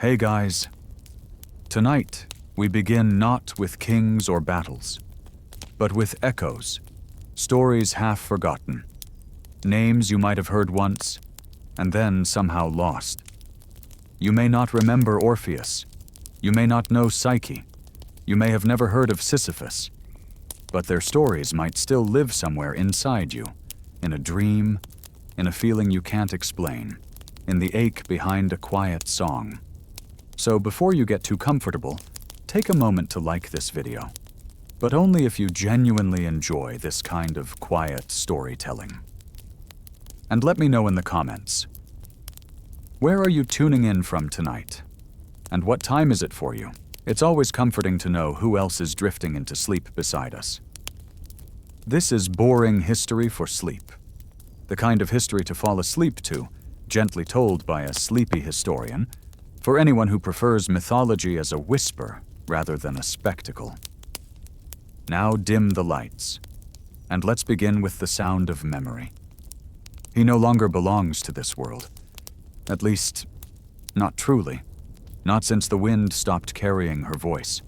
Hey guys, tonight we begin not with kings or battles, but with echoes, stories half forgotten, names you might have heard once and then somehow lost. You may not remember Orpheus, you may not know Psyche, you may have never heard of Sisyphus, but their stories might still live somewhere inside you, in a dream, in a feeling you can't explain, in the ache behind a quiet song. So before you get too comfortable, take a moment to like this video, but only if you genuinely enjoy this kind of quiet storytelling. And let me know in the comments, where are you tuning in from tonight? And what time is it for you? It's always comforting to know who else is drifting into sleep beside us. This is boring history for sleep. The kind of history to fall asleep to, gently told by a sleepy historian, for anyone who prefers mythology as a whisper rather than a spectacle. Now dim the lights, and let's begin with the sound of memory. He no longer belongs to this world. At least, not truly. Not since the wind stopped carrying her voice.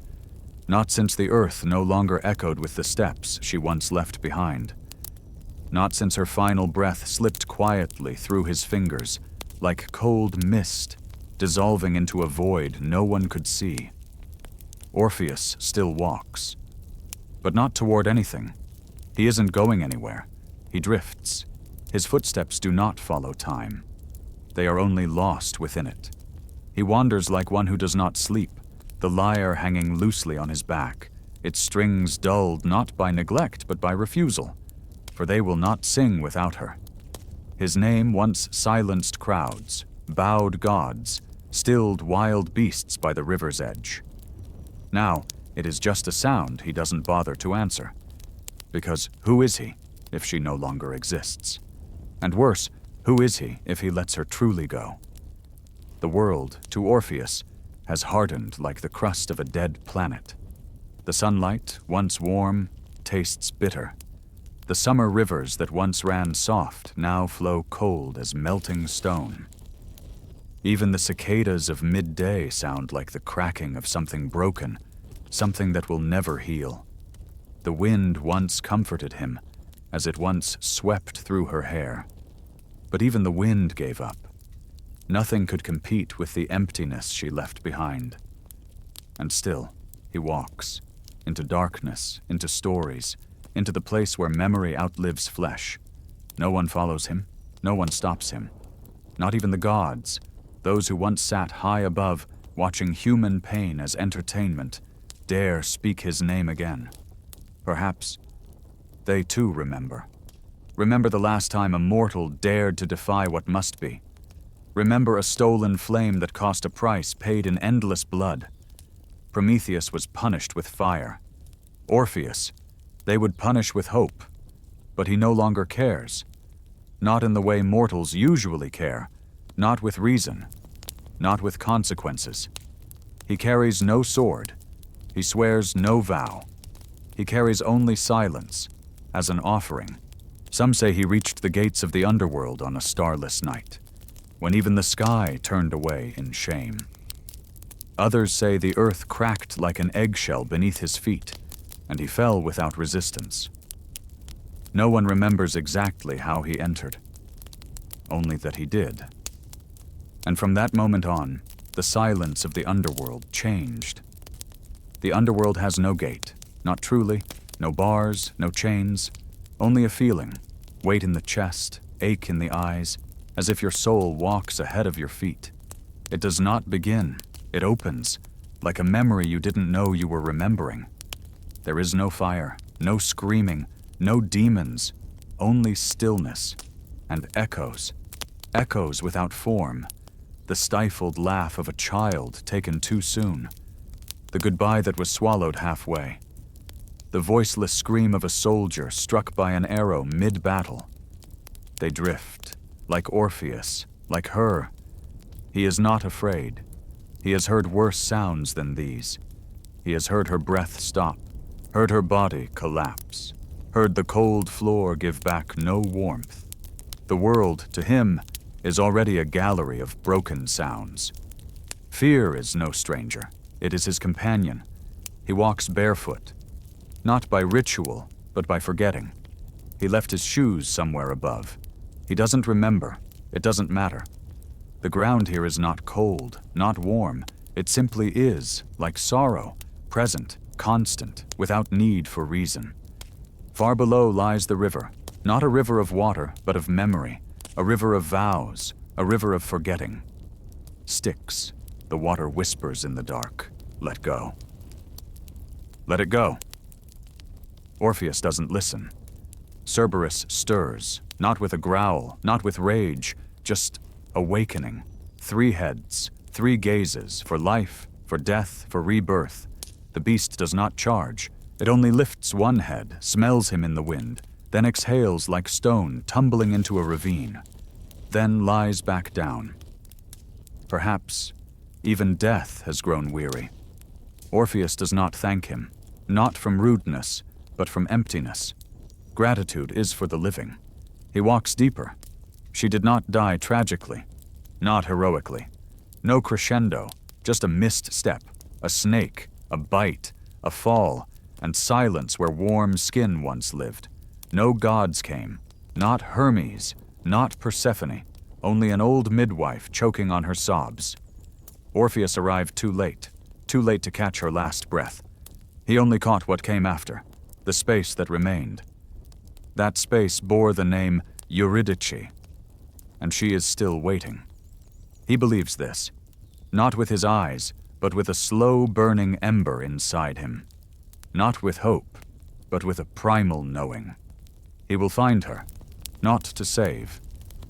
Not since the earth no longer echoed with the steps she once left behind. Not since her final breath slipped quietly through his fingers, like cold mist, dissolving into a void no one could see. Orpheus still walks, but not toward anything. He isn't going anywhere. He drifts. His footsteps do not follow time. They are only lost within it. He wanders like one who does not sleep, the lyre hanging loosely on his back, its strings dulled not by neglect but by refusal, for they will not sing without her. His name once silenced crowds, bowed gods, stilled wild beasts by the river's edge. Now, it is just a sound he doesn't bother to answer. Because who is he if she no longer exists? And worse, who is he if he lets her truly go? The world, to Orpheus, has hardened like the crust of a dead planet. The sunlight, once warm, tastes bitter. The summer rivers that once ran soft now flow cold as melting stone. Even the cicadas of midday sound like the cracking of something broken, something that will never heal. The wind once comforted him, as it once swept through her hair. But even the wind gave up. Nothing could compete with the emptiness she left behind. And still, he walks, into darkness, into stories, into the place where memory outlives flesh. No one follows him, no one stops him. Not even the gods, those who once sat high above, watching human pain as entertainment, dare speak his name again. Perhaps they too remember. Remember the last time a mortal dared to defy what must be. Remember a stolen flame that cost a price paid in endless blood. Prometheus was punished with fire. Orpheus, they would punish with hope. But he no longer cares. Not in the way mortals usually care. Not with reason, not with consequences. He carries no sword. He swears no vow. He carries only silence, as an offering. Some say he reached the gates of the underworld on a starless night, when even the sky turned away in shame. Others say the earth cracked like an eggshell beneath his feet, and he fell without resistance. No one remembers exactly how he entered, only that he did. And from that moment on, the silence of the underworld changed. The underworld has no gate, not truly, no bars, no chains, only a feeling, weight in the chest, ache in the eyes, as if your soul walks ahead of your feet. It does not begin, it opens, like a memory you didn't know you were remembering. There is no fire, no screaming, no demons, only stillness and echoes, echoes without form. The stifled laugh of a child taken too soon. The goodbye that was swallowed halfway. The voiceless scream of a soldier struck by an arrow mid-battle. They drift, like Orpheus, like her. He is not afraid. He has heard worse sounds than these. He has heard her breath stop, heard her body collapse, heard the cold floor give back no warmth. The world, to him, is already a gallery of broken sounds. Fear is no stranger. It is his companion. He walks barefoot, not by ritual, but by forgetting. He left his shoes somewhere above. He doesn't remember. It doesn't matter. The ground here is not cold, not warm. It simply is, like sorrow, present, constant, without need for reason. Far below lies the river, not a river of water, but of memory, a river of vows, a river of forgetting. Styx, the water whispers in the dark. Let go. Let it go. Orpheus doesn't listen. Cerberus stirs, not with a growl, not with rage, just awakening. 3 heads, 3 gazes, for life, for death, for rebirth. The beast does not charge. It only lifts one head, smells him in the wind, then exhales like stone tumbling into a ravine, then lies back down. Perhaps even death has grown weary. Orpheus does not thank him, not from rudeness, but from emptiness. Gratitude is for the living. He walks deeper. She did not die tragically, not heroically. No crescendo, just a missed step, a snake, a bite, a fall, and silence where warm skin once lived. No gods came, not Hermes, not Persephone, only an old midwife choking on her sobs. Orpheus arrived too late to catch her last breath. He only caught what came after, the space that remained. That space bore the name Eurydice, and she is still waiting. He believes this, not with his eyes, but with a slow burning ember inside him. Not with hope, but with a primal knowing. He will find her, not to save,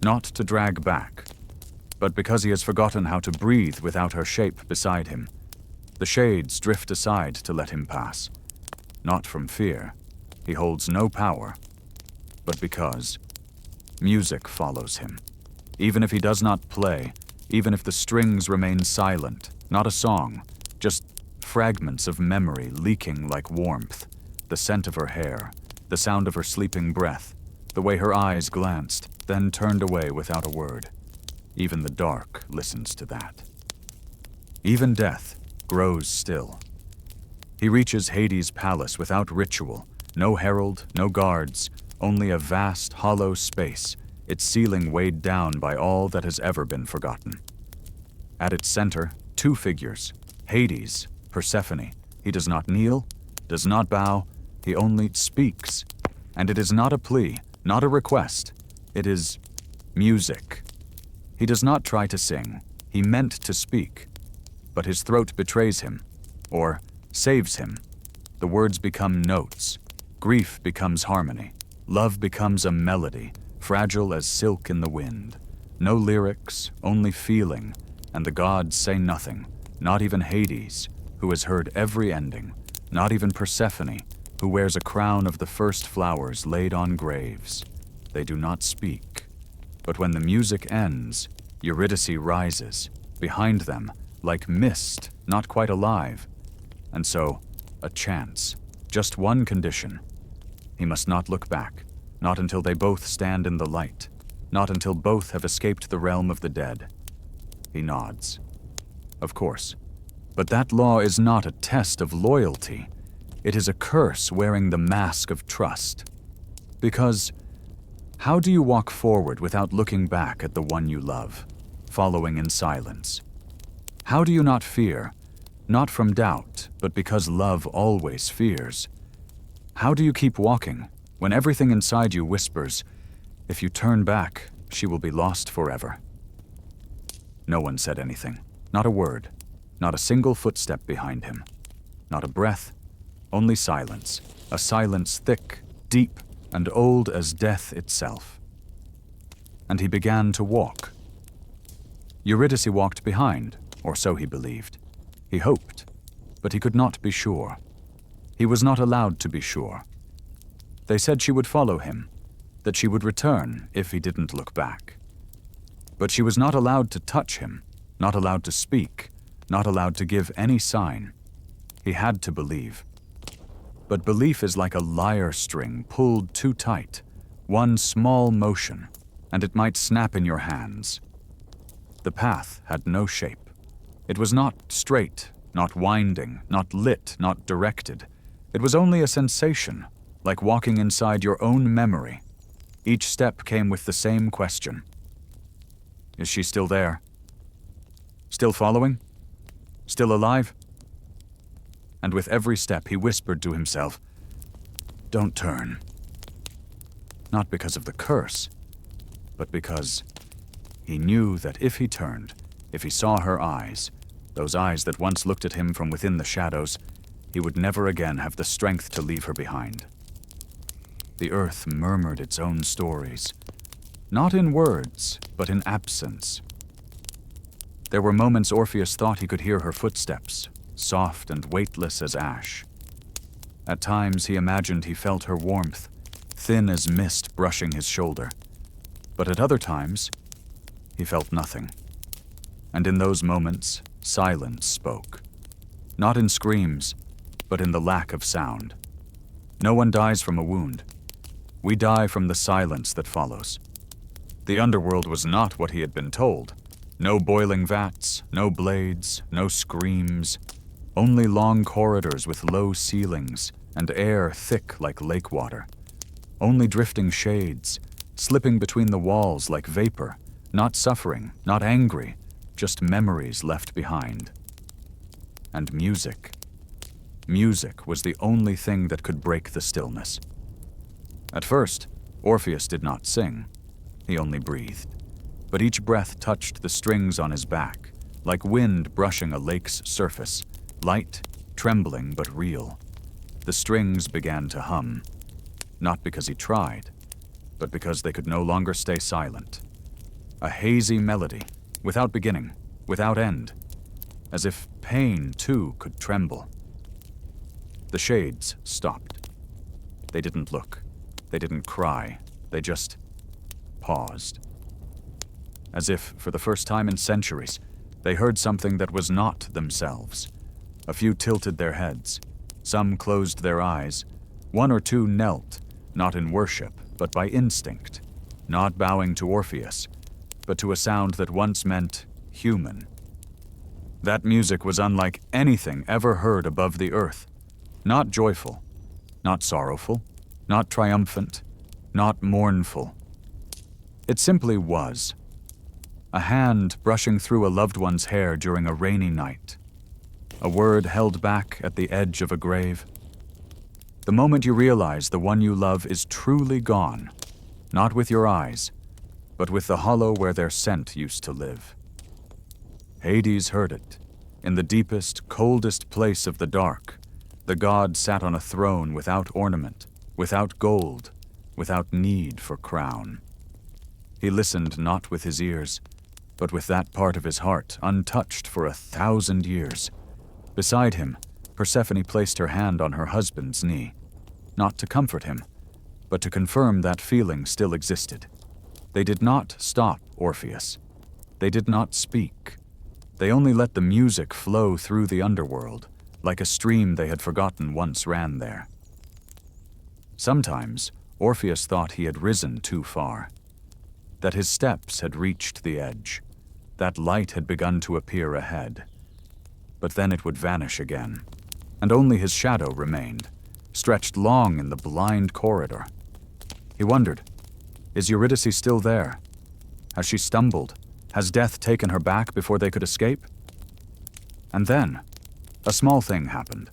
not to drag back, but because he has forgotten how to breathe without her shape beside him. The shades drift aside to let him pass. Not from fear, he holds no power, but because music follows him. Even if he does not play, even if the strings remain silent, not a song, just fragments of memory leaking like warmth, the scent of her hair, the sound of her sleeping breath, the way her eyes glanced, then turned away without a word. Even the dark listens to that. Even death grows still. He reaches Hades' palace without ritual, no herald, no guards, only a vast, hollow space, its ceiling weighed down by all that has ever been forgotten. At its center, 2 figures, Hades, Persephone. He does not kneel, does not bow, he only speaks. And it is not a plea, not a request. It is music. He does not try to sing. He meant to speak. But his throat betrays him, or saves him. The words become notes. Grief becomes harmony. Love becomes a melody, fragile as silk in the wind. No lyrics, only feeling, and the gods say nothing, not even Hades, who has heard every ending, not even Persephone, who wears a crown of the first flowers laid on graves. They do not speak. But when the music ends, Eurydice rises, behind them, like mist, not quite alive. And so, a chance, just one condition. He must not look back, not until they both stand in the light, not until both have escaped the realm of the dead. He nods. Of course. But that law is not a test of loyalty. It is a curse wearing the mask of trust. Because how do you walk forward without looking back at the one you love, following in silence? How do you not fear, not from doubt, but because love always fears? How do you keep walking when everything inside you whispers, if you turn back, she will be lost forever? No one said anything, not a word. Not a single footstep behind him. Not a breath, only silence. A silence thick, deep, and old as death itself. And he began to walk. Eurydice walked behind, or so he believed. He hoped, but he could not be sure. He was not allowed to be sure. They said she would follow him, that she would return if he didn't look back. But she was not allowed to touch him, not allowed to speak, not allowed to give any sign. He had to believe. But belief is like a lyre string pulled too tight. One small motion, and it might snap in your hands. The path had no shape. It was not straight, not winding, not lit, not directed. It was only a sensation, like walking inside your own memory. Each step came with the same question. Is she still there? Still following? Still alive? And with every step he whispered to himself, "Don't turn." Not because of the curse, but because he knew that if he turned, if he saw her eyes, those eyes that once looked at him from within the shadows, he would never again have the strength to leave her behind. The earth murmured its own stories, not in words, but in absence. There were moments Orpheus thought he could hear her footsteps, soft and weightless as ash. At times he imagined he felt her warmth, thin as mist brushing his shoulder. But at other times, he felt nothing. And in those moments, silence spoke. Not in screams, but in the lack of sound. No one dies from a wound. We die from the silence that follows. The underworld was not what he had been told. No boiling vats, no blades, no screams. Only long corridors with low ceilings and air thick like lake water. Only drifting shades, slipping between the walls like vapor, not suffering, not angry, just memories left behind. And music. Music was the only thing that could break the stillness. At first, Orpheus did not sing. He only breathed. But each breath touched the strings on his back, like wind brushing a lake's surface, light, trembling but real. The strings began to hum, not because he tried, but because they could no longer stay silent. A hazy melody, without beginning, without end, as if pain too could tremble. The shades stopped. They didn't look. They didn't cry. They just paused. As if, for the first time in centuries, they heard something that was not themselves. A few tilted their heads. Some closed their eyes. One or two knelt, not in worship, but by instinct, not bowing to Orpheus, but to a sound that once meant human. That music was unlike anything ever heard above the earth. Not joyful, not sorrowful, not triumphant, not mournful. It simply was. A hand brushing through a loved one's hair during a rainy night. A word held back at the edge of a grave. The moment you realize the one you love is truly gone, not with your eyes, but with the hollow where their scent used to live. Hades heard it. In the deepest, coldest place of the dark, the god sat on a throne without ornament, without gold, without need for crown. He listened not with his ears, but with that part of his heart untouched for 1,000 years. Beside him, Persephone placed her hand on her husband's knee, not to comfort him, but to confirm that feeling still existed. They did not stop Orpheus. They did not speak. They only let the music flow through the underworld, like a stream they had forgotten once ran there. Sometimes, Orpheus thought he had risen too far, that his steps had reached the edge, that light had begun to appear ahead. But then it would vanish again, and only his shadow remained, stretched long in the blind corridor. He wondered, is Eurydice still there? Has she stumbled? Has death taken her back before they could escape? And then, a small thing happened.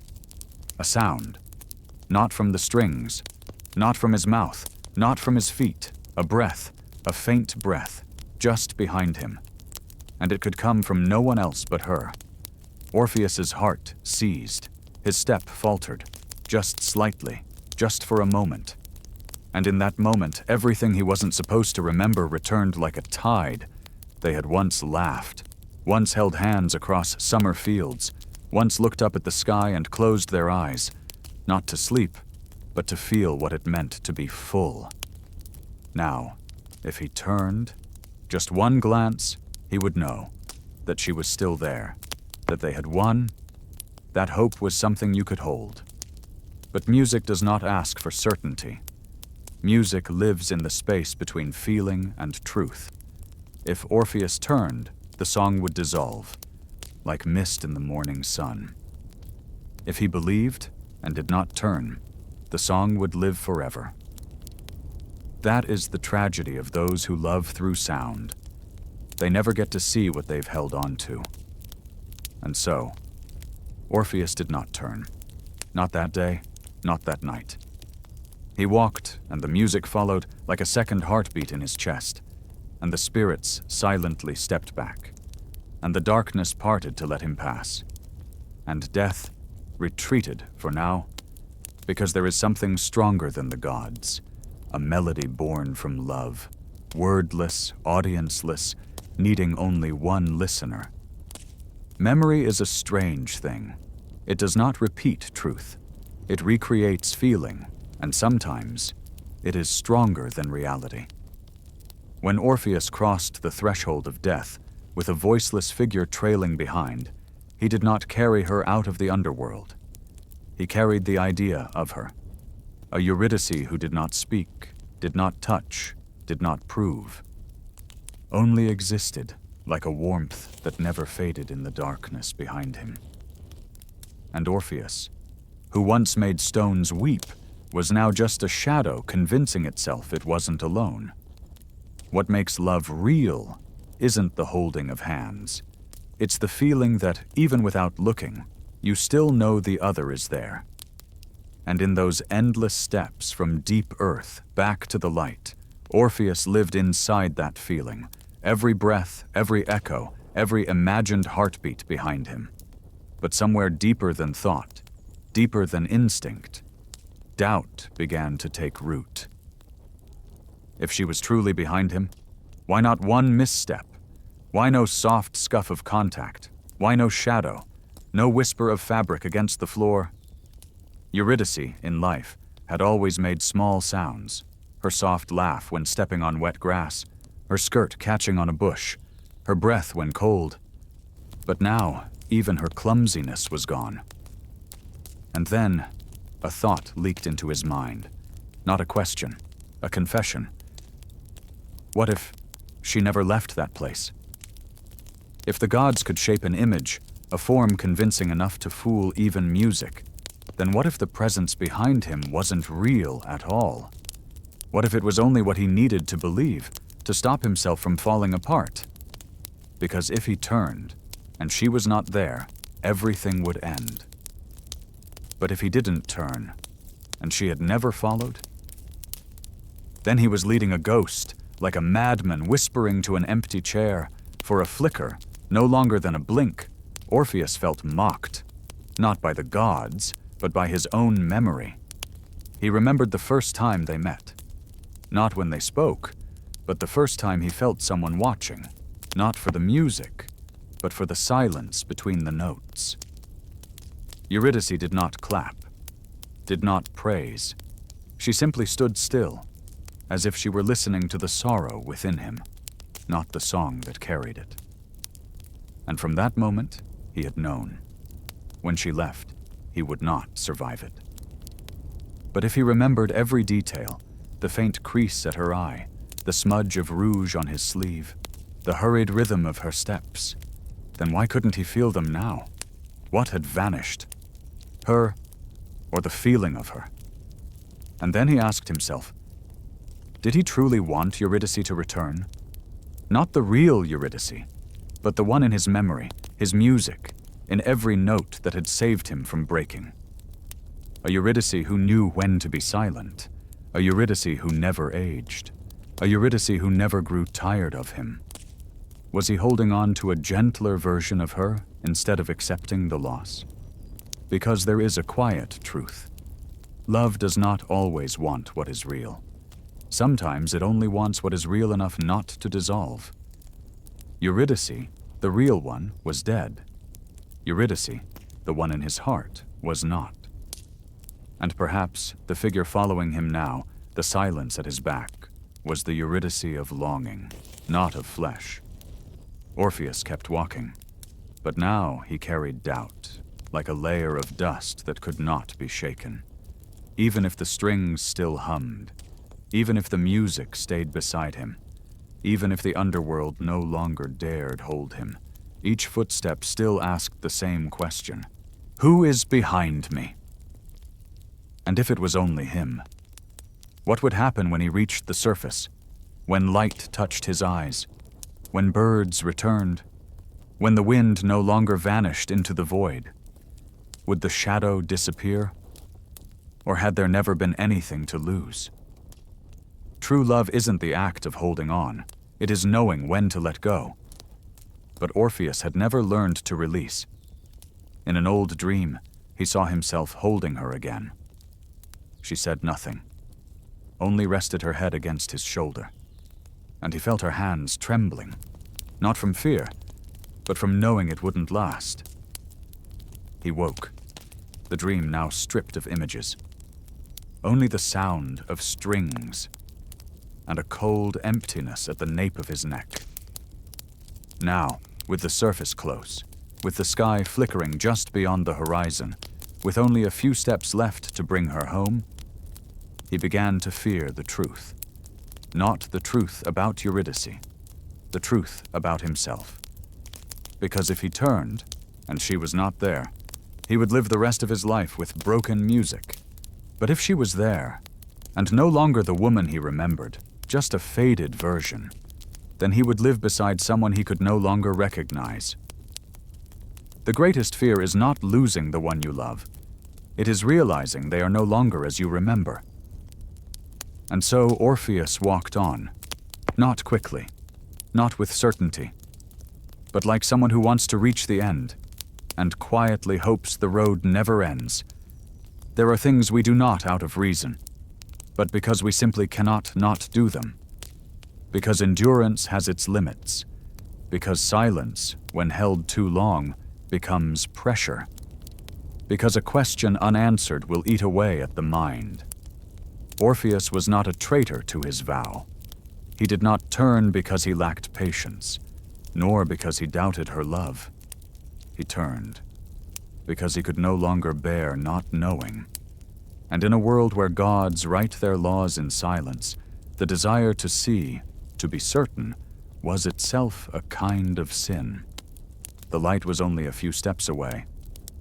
A sound. Not from the strings, not from his mouth, not from his feet. A breath, a faint breath, just behind him. And it could come from no one else but her. Orpheus's heart seized. His step faltered, just slightly, just for a moment. And in that moment, everything he wasn't supposed to remember returned like a tide. They had once laughed, once held hands across summer fields, once looked up at the sky and closed their eyes, not to sleep, but to feel what it meant to be full. Now, if he turned, just one glance, he would know that she was still there, that they had won. That hope was something you could hold. But music does not ask for certainty. Music lives in the space between feeling and truth. If Orpheus turned, the song would dissolve. like mist in the morning sun. If he believed and did not turn, the song would live forever. That is the tragedy of those who love through sound. They never get to see what they've held on to. And so, Orpheus did not turn. Not that day, not that night. He walked, and the music followed like a second heartbeat in his chest, and the spirits silently stepped back, and the darkness parted to let him pass, and death retreated for now, because there is something stronger than the gods, a melody born from love, wordless, audienceless, needing only one listener. Memory is a strange thing. It does not repeat truth. It recreates feeling, and sometimes it is stronger than reality. When Orpheus crossed the threshold of death, with a voiceless figure trailing behind, he did not carry her out of the underworld. He carried the idea of her, a Eurydice who did not speak, did not touch, did not prove, only existed like a warmth that never faded in the darkness behind him. And Orpheus, who once made stones weep, was now just a shadow convincing itself it wasn't alone. What makes love real isn't the holding of hands. It's the feeling that, even without looking, you still know the other is there. And in those endless steps from deep earth back to the light, Orpheus lived inside that feeling, every breath, every echo, every imagined heartbeat behind him. But somewhere deeper than thought, deeper than instinct, doubt began to take root. If she was truly behind him, why not one misstep? Why no soft scuff of contact? Why no shadow? No whisper of fabric against the floor? Eurydice, in life, had always made small sounds. Her soft laugh when stepping on wet grass, her skirt catching on a bush, her breath when cold. But now, even her clumsiness was gone. And then, a thought leaked into his mind. Not a question, a confession. What if she never left that place? If the gods could shape an image, a form convincing enough to fool even music, then what if the presence behind him wasn't real at all? What if it was only what he needed to believe, to stop himself from falling apart? Because if he turned, and she was not there, everything would end. But if he didn't turn, and she had never followed? Then he was leading a ghost, like a madman whispering to an empty chair. For a flicker, no longer than a blink, Orpheus felt mocked, not by the gods, but by his own memory. He remembered the first time they met. Not when they spoke, but the first time he felt someone watching, not for the music, but for the silence between the notes. Eurydice did not clap, did not praise. She simply stood still, as if she were listening to the sorrow within him, not the song that carried it. And from that moment, he had known. When she left, he would not survive it. But if he remembered every detail, the faint crease at her eye, the smudge of rouge on his sleeve, the hurried rhythm of her steps, then why couldn't he feel them now? What had vanished? Her, or the feeling of her? And then he asked himself, did he truly want Eurydice to return? Not the real Eurydice, but the one in his memory, his music, in every note that had saved him from breaking. A Eurydice who knew when to be silent, a Eurydice who never aged, a Eurydice who never grew tired of him. Was he holding on to a gentler version of her instead of accepting the loss? Because there is a quiet truth. Love does not always want what is real. Sometimes it only wants what is real enough not to dissolve. Eurydice, the real one, was dead. Eurydice, the one in his heart, was not. And perhaps the figure following him now, the silence at his back, was the Eurydice of longing, not of flesh. Orpheus kept walking, but now he carried doubt, like a layer of dust that could not be shaken. Even if the strings still hummed, even if the music stayed beside him, even if the underworld no longer dared hold him, Each footstep still asked the same question. Who is behind me? And if it was only him, what would happen when he reached the surface, when light touched his eyes, when birds returned, when the wind no longer vanished into the void? Would the shadow disappear? Or had there never been anything to lose? True love isn't the act of holding on, it is knowing when to let go. But Orpheus had never learned to release. In an old dream, he saw himself holding her again. She said nothing, only rested her head against his shoulder, and he felt her hands trembling, not from fear, but from knowing it wouldn't last. He woke, the dream now stripped of images. Only the sound of strings and a cold emptiness at the nape of his neck. Now, with the surface close, with the sky flickering just beyond the horizon, with only a few steps left to bring her home, he began to fear the truth. Not the truth about Eurydice, the truth about himself. Because if he turned, and she was not there, he would live the rest of his life with broken music. But if she was there, and no longer the woman he remembered, just a faded version, then he would live beside someone he could no longer recognize. The greatest fear is not losing the one you love. It is realizing they are no longer as you remember. And so Orpheus walked on, not quickly, not with certainty, but like someone who wants to reach the end, and quietly hopes the road never ends. There are things we do not out of reason, but because we simply cannot not do them. Because endurance has its limits. Because silence, when held too long, becomes pressure. Because a question unanswered will eat away at the mind. Orpheus was not a traitor to his vow. He did not turn because he lacked patience, nor because he doubted her love. He turned because he could no longer bear not knowing. And in a world where gods write their laws in silence, the desire to see, to be certain, was itself a kind of sin. The light was only a few steps away.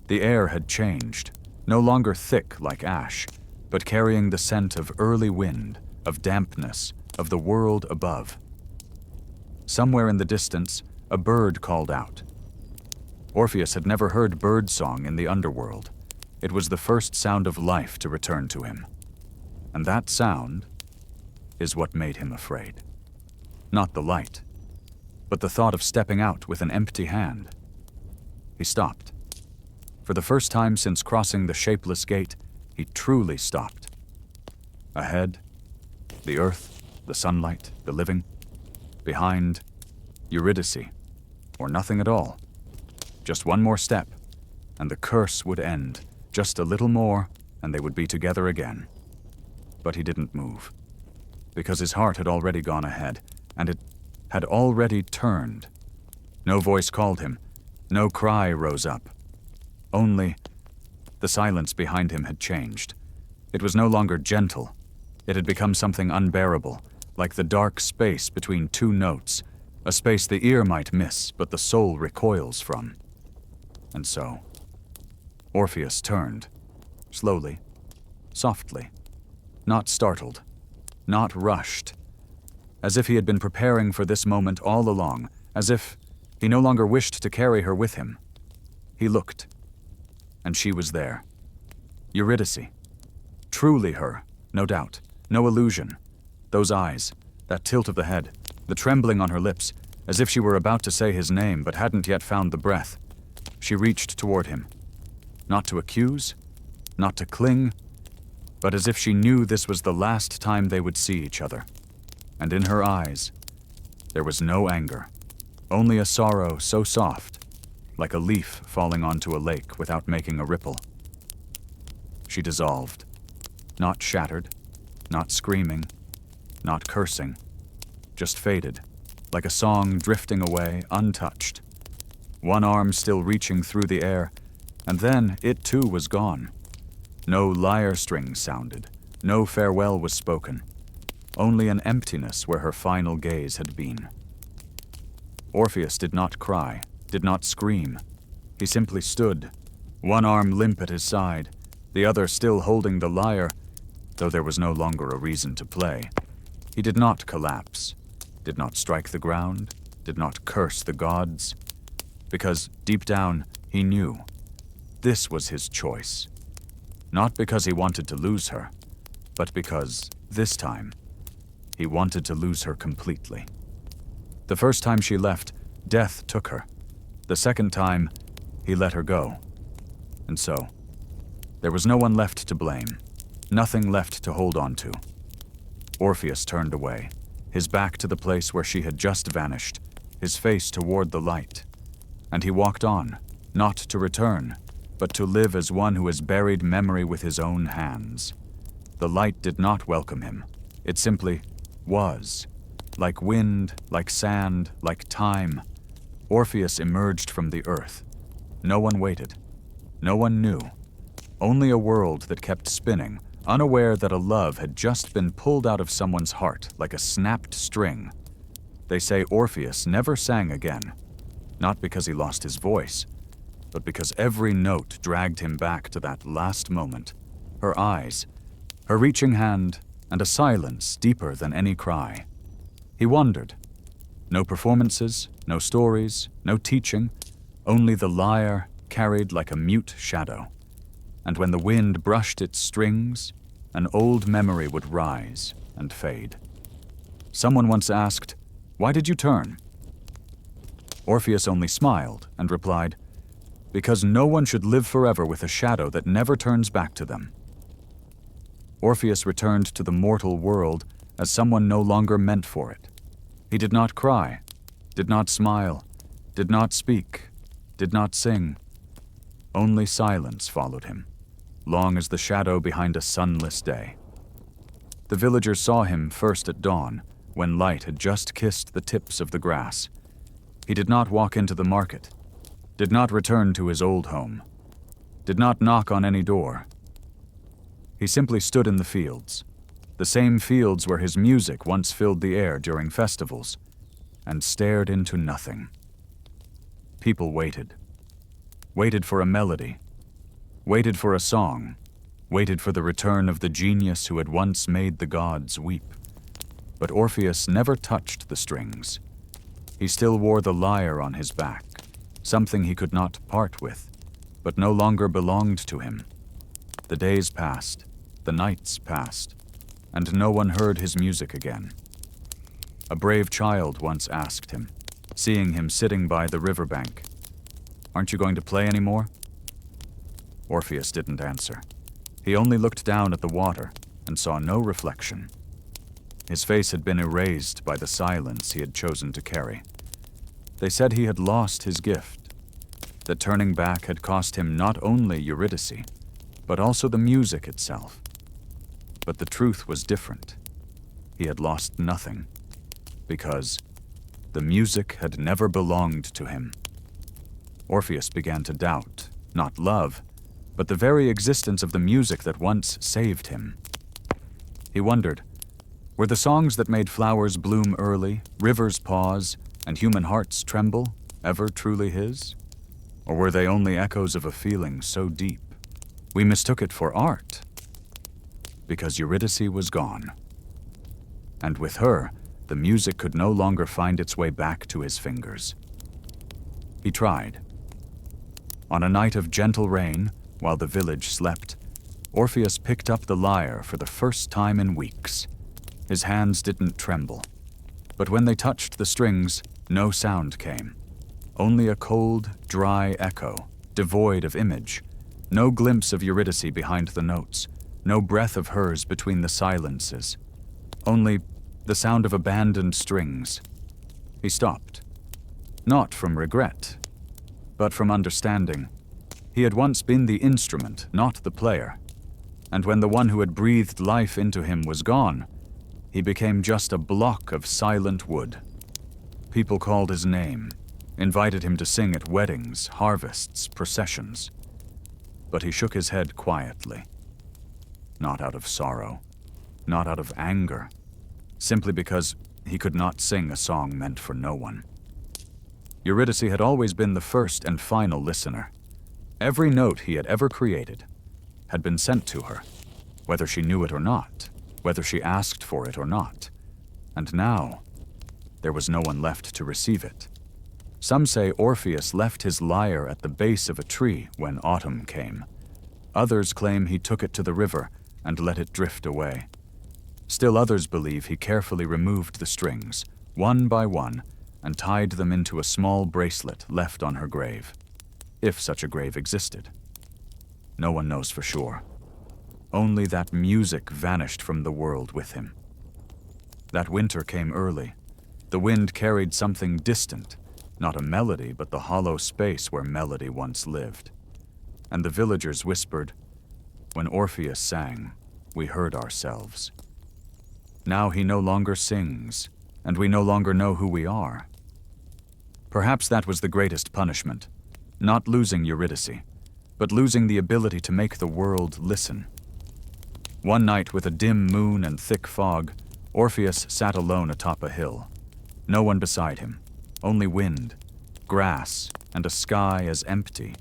The air had changed, no longer thick like ash, but carrying the scent of early wind, of dampness, of the world above. Somewhere in the distance, a bird called out. Orpheus had never heard birdsong in the underworld. It was the first sound of life to return to him. And that sound is what made him afraid. Not the light, but the thought of stepping out with an empty hand. He stopped. For the first time since crossing the shapeless gate, he truly stopped. Ahead, the earth, the sunlight, the living. Behind, Eurydice, or nothing at all. Just one more step, and the curse would end. Just a little more, and they would be together again. But he didn't move, because his heart had already gone ahead, and it had already turned. No voice called him, no cry rose up. Only the silence behind him had changed. It was no longer gentle. It had become something unbearable, like the dark space between two notes, a space the ear might miss, but the soul recoils from. And so, Orpheus turned, slowly, softly, not startled, not rushed, as if he had been preparing for this moment all along, as if he no longer wished to carry her with him. He looked, and she was there. Eurydice. Truly her, no doubt, no illusion. Those eyes, that tilt of the head, the trembling on her lips, as if she were about to say his name but hadn't yet found the breath. She reached toward him, not to accuse, not to cling, but as if she knew this was the last time they would see each other. And in her eyes, there was no anger, only a sorrow so soft, like a leaf falling onto a lake without making a ripple. She dissolved, not shattered, not screaming, not cursing, just faded, like a song drifting away untouched. One arm still reaching through the air, and then it too was gone. No lyre strings sounded, no farewell was spoken, only an emptiness where her final gaze had been. Orpheus did not cry, did not scream. He simply stood, one arm limp at his side, the other still holding the lyre, though there was no longer a reason to play. He did not collapse, did not strike the ground, did not curse the gods, because deep down he knew this was his choice. Not because he wanted to lose her, but because, this time, he wanted to lose her completely. The first time she left, death took her. The second time, he let her go. And so, there was no one left to blame, nothing left to hold on to. Orpheus turned away, his back to the place where she had just vanished, his face toward the light. And he walked on, not to return, but to live as one who has buried memory with his own hands. The light did not welcome him. It simply was. Like wind, like sand, like time, Orpheus emerged from the earth. No one waited. No one knew. Only a world that kept spinning, unaware that a love had just been pulled out of someone's heart like a snapped string. They say Orpheus never sang again, not because he lost his voice, but because every note dragged him back to that last moment. Her eyes, her reaching hand, and a silence deeper than any cry. He wondered. No performances, no stories, no teaching, only the lyre carried like a mute shadow. And when the wind brushed its strings, an old memory would rise and fade. Someone once asked, "Why did you turn?" Orpheus only smiled and replied, "Because no one should live forever with a shadow that never turns back to them." Orpheus returned to the mortal world as someone no longer meant for it. He did not cry, did not smile, did not speak, did not sing. Only silence followed him, long as the shadow behind a sunless day. The villagers saw him first at dawn, when light had just kissed the tips of the grass. He did not walk into the market, did not return to his old home, did not knock on any door. He simply stood in the fields, the same fields where his music once filled the air during festivals, and stared into nothing. People waited for a melody, waited for a song, waited for the return of the genius who had once made the gods weep. But Orpheus never touched the strings. He still wore the lyre on his back, something he could not part with, but no longer belonged to him. The days passed, the nights passed, and no one heard his music again. A brave child once asked him, seeing him sitting by the riverbank, "Aren't you going to play anymore?" Orpheus didn't answer. He only looked down at the water and saw no reflection. His face had been erased by the silence he had chosen to carry. They said he had lost his gift, that turning back had cost him not only Eurydice, but also the music itself. But the truth was different. He had lost nothing, because the music had never belonged to him. Orpheus began to doubt, not love, but the very existence of the music that once saved him. He wondered, were the songs that made flowers bloom early, rivers pause, and human hearts tremble ever truly his? Or were they only echoes of a feeling so deep we mistook it for art? Because Eurydice was gone. And with her, the music could no longer find its way back to his fingers. He tried. On a night of gentle rain, while the village slept, Orpheus picked up the lyre for the first time in weeks. His hands didn't tremble, but when they touched the strings, no sound came. Only a cold, dry echo, devoid of image. No glimpse of Eurydice behind the notes, no breath of hers between the silences. Only the sound of abandoned strings. He stopped. Not from regret, but from understanding. He had once been the instrument, not the player. And when the one who had breathed life into him was gone, he became just a block of silent wood. People called his name, invited him to sing at weddings, harvests, processions. But he shook his head quietly. Not out of sorrow, not out of anger, simply because he could not sing a song meant for no one. Eurydice had always been the first and final listener. Every note he had ever created had been sent to her, whether she knew it or not, whether she asked for it or not. And now, there was no one left to receive it. Some say Orpheus left his lyre at the base of a tree when autumn came. Others claim he took it to the river and let it drift away. Still others believe he carefully removed the strings, one by one, and tied them into a small bracelet left on her grave, if such a grave existed. No one knows for sure. Only that music vanished from the world with him. That winter came early. The wind carried something distant, not a melody, but the hollow space where melody once lived. And the villagers whispered, "When Orpheus sang, we heard ourselves. Now he no longer sings, and we no longer know who we are." Perhaps that was the greatest punishment, not losing Eurydice, but losing the ability to make the world listen. One night, with a dim moon and thick fog, Orpheus sat alone atop a hill. No one beside him, only wind, grass, and a sky as empty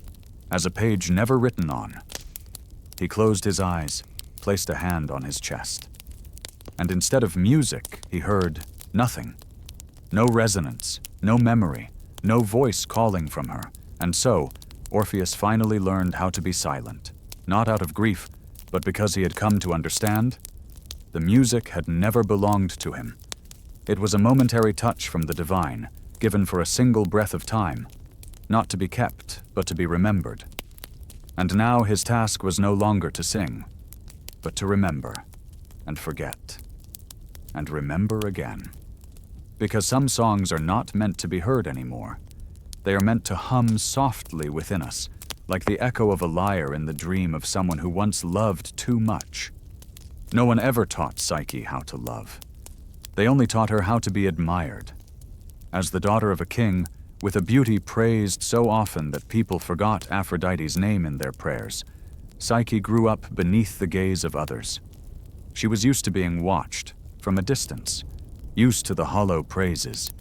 as a page never written on. He closed his eyes, placed a hand on his chest. And instead of music, he heard nothing. No resonance, no memory, no voice calling from her. And so, Orpheus finally learned how to be silent, not out of grief, but because he had come to understand. The music had never belonged to him. It was a momentary touch from the divine, given for a single breath of time, not to be kept, but to be remembered. And now his task was no longer to sing, but to remember, and forget, and remember again. Because some songs are not meant to be heard anymore. They are meant to hum softly within us, like the echo of a lyre in the dream of someone who once loved too much. No one ever taught Psyche how to love. They only taught her how to be admired. As the daughter of a king, with a beauty praised so often that people forgot Aphrodite's name in their prayers, Psyche grew up beneath the gaze of others. She was used to being watched from a distance, used to the hollow praises,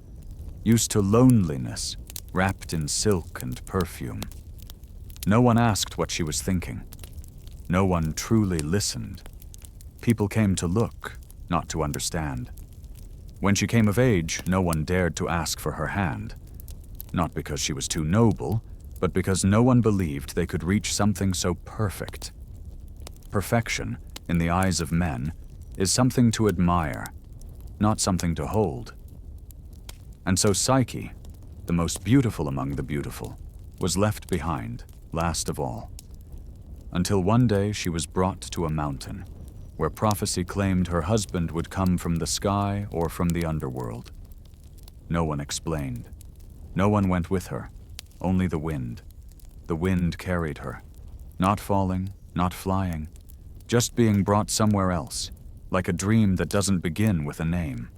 used to loneliness wrapped in silk and perfume. No one asked what she was thinking. No one truly listened. People came to look, not to understand. When she came of age, no one dared to ask for her hand. Not because she was too noble, but because no one believed they could reach something so perfect. Perfection, in the eyes of men, is something to admire, not something to hold. And so Psyche, the most beautiful among the beautiful, was left behind, last of all. Until one day she was brought to a mountain, where prophecy claimed her husband would come from the sky or from the underworld. No one explained. No one went with her, only the wind. The wind carried her, not falling, not flying, just being brought somewhere else, like a dream that doesn't begin with a name.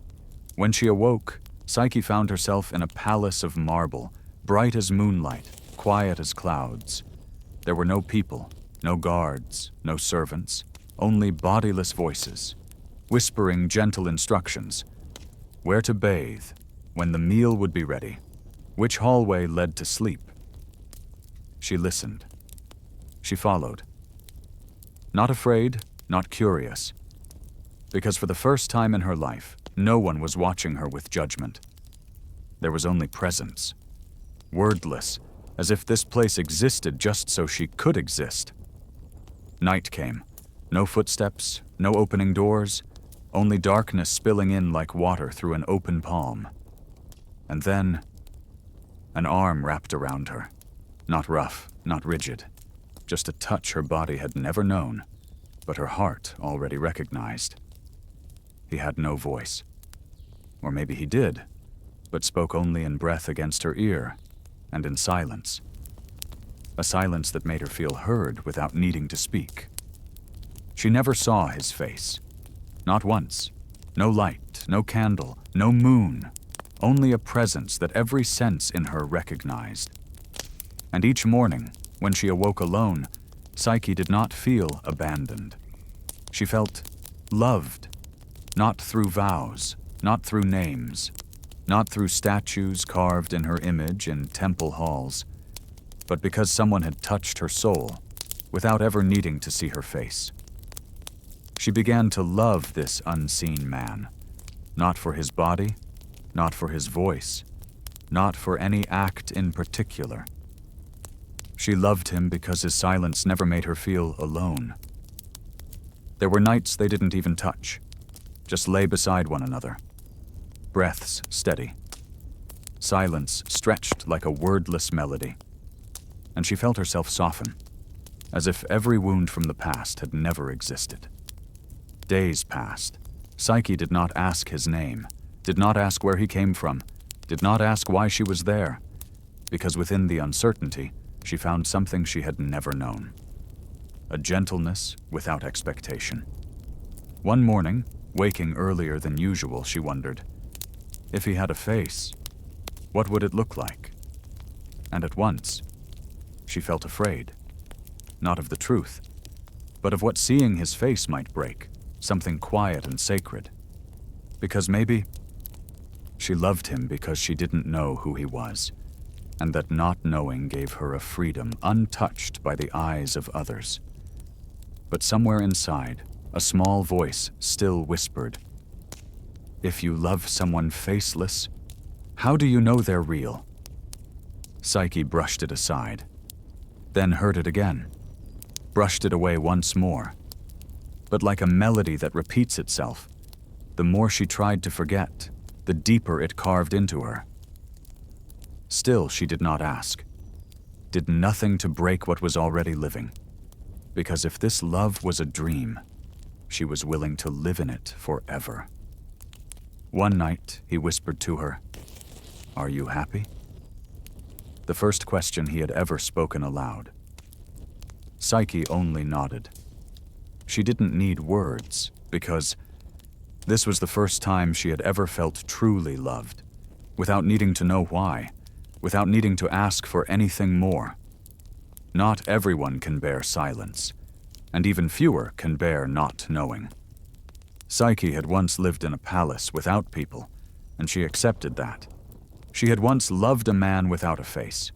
When she awoke, Psyche found herself in a palace of marble, bright as moonlight, quiet as clouds. There were no people, no guards, no servants, only bodiless voices, whispering gentle instructions. Where to bathe, when the meal would be ready, which hallway led to sleep. She listened. She followed. Not afraid, not curious. Because for the first time in her life, no one was watching her with judgment. There was only presence. Wordless, as if this place existed just so she could exist. Night came. No footsteps, no opening doors, only darkness spilling in like water through an open palm. And then, an arm wrapped around her. Not rough, not rigid. Just a touch her body had never known, but her heart already recognized. He had no voice. Or maybe he did, but spoke only in breath against her ear, and in silence. A silence that made her feel heard without needing to speak. She never saw his face. Not once. No light, no candle, no moon. Only a presence that every sense in her recognized. And each morning, when she awoke alone, Psyche did not feel abandoned. She felt loved, not through vows, not through names, not through statues carved in her image in temple halls, but because someone had touched her soul without ever needing to see her face. She began to love this unseen man, not for his body, not for his voice, not for any act in particular. She loved him because his silence never made her feel alone. There were nights they didn't even touch, just lay beside one another, breaths steady, silence stretched like a wordless melody, and she felt herself soften, as if every wound from the past had never existed. Days passed. Psyche did not ask his name, did not ask where he came from, did not ask why she was there, because within the uncertainty, she found something she had never known. A gentleness without expectation. One morning, waking earlier than usual, she wondered, if he had a face, what would it look like? And at once, she felt afraid, not of the truth, but of what seeing his face might break, something quiet and sacred. Because maybe she loved him because she didn't know who he was, and that not knowing gave her a freedom untouched by the eyes of others. But somewhere inside, a small voice still whispered, if you love someone faceless, how do you know they're real? Psyche brushed it aside, then heard it again, brushed it away once more. But like a melody that repeats itself, the more she tried to forget, the deeper it carved into her. Still, she did not ask, did nothing to break what was already living, because if this love was a dream, she was willing to live in it forever. One night, he whispered to her, "Are you happy?" The first question he had ever spoken aloud. Psyche only nodded. She didn't need words, because this was the first time she had ever felt truly loved, without needing to know why, without needing to ask for anything more. Not everyone can bear silence, and even fewer can bear not knowing. Psyche had once lived in a palace without people, and she accepted that. She had once loved a man without a face,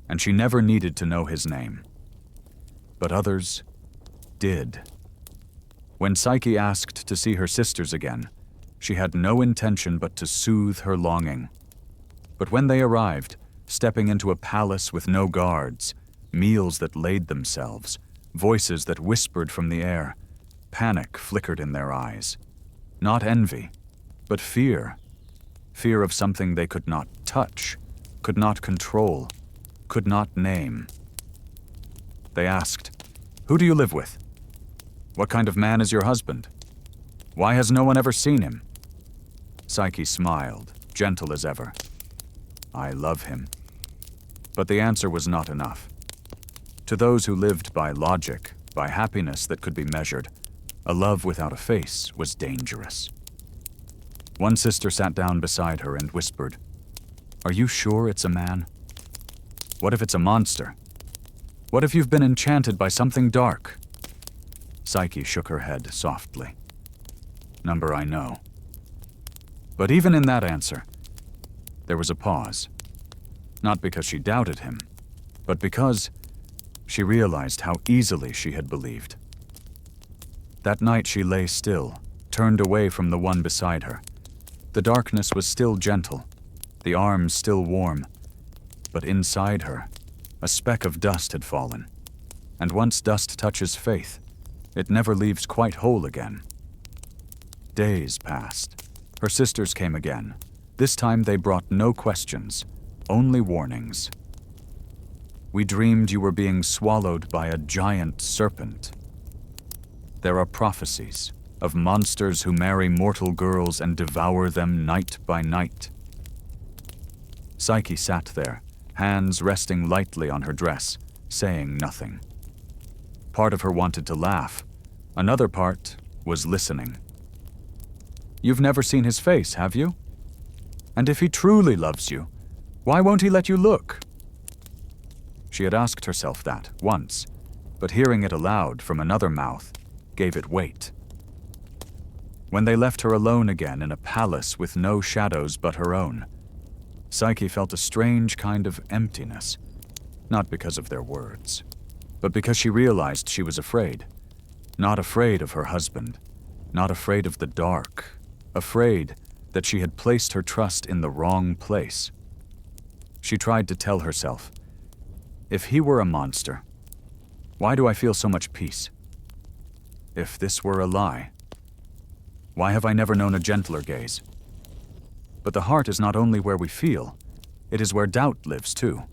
and she never needed to know his name. But others did. When Psyche asked to see her sisters again, she had no intention but to soothe her longing. But when they arrived, stepping into a palace with no guards, meals that laid themselves, voices that whispered from the air, panic flickered in their eyes. Not envy, but fear. Fear of something they could not touch, could not control, could not name. They asked, "Who do you live with? What kind of man is your husband? Why has no one ever seen him?" Psyche smiled, gentle as ever. "I love him." But the answer was not enough. To those who lived by logic, by happiness that could be measured, a love without a face was dangerous. One sister sat down beside her and whispered, "Are you sure it's a man? What if it's a monster? What if you've been enchanted by something dark?" Psyche shook her head softly. "Number I know." But even in that answer, there was a pause. Not because she doubted him, but because she realized how easily she had believed. That night she lay still, turned away from the one beside her. The darkness was still gentle, the arms still warm, but inside her, a speck of dust had fallen. And once dust touches faith, it never leaves quite whole again. Days passed. Her sisters came again. This time they brought no questions, only warnings. "We dreamed you were being swallowed by a giant serpent. There are prophecies of monsters who marry mortal girls and devour them night by night." Psyche sat there, hands resting lightly on her dress, saying nothing. Part of her wanted to laugh. Another part was listening. "You've never seen his face, have you? And if he truly loves you, why won't he let you look?" She had asked herself that once, but hearing it aloud from another mouth gave it weight. When they left her alone again in a palace with no shadows but her own, Psyche felt a strange kind of emptiness, not because of their words, but because she realized she was afraid. Not afraid of her husband, not afraid of the dark, afraid that she had placed her trust in the wrong place. She tried to tell herself, if he were a monster, why do I feel so much peace? If this were a lie, why have I never known a gentler gaze? But the heart is not only where we feel, it is where doubt lives too.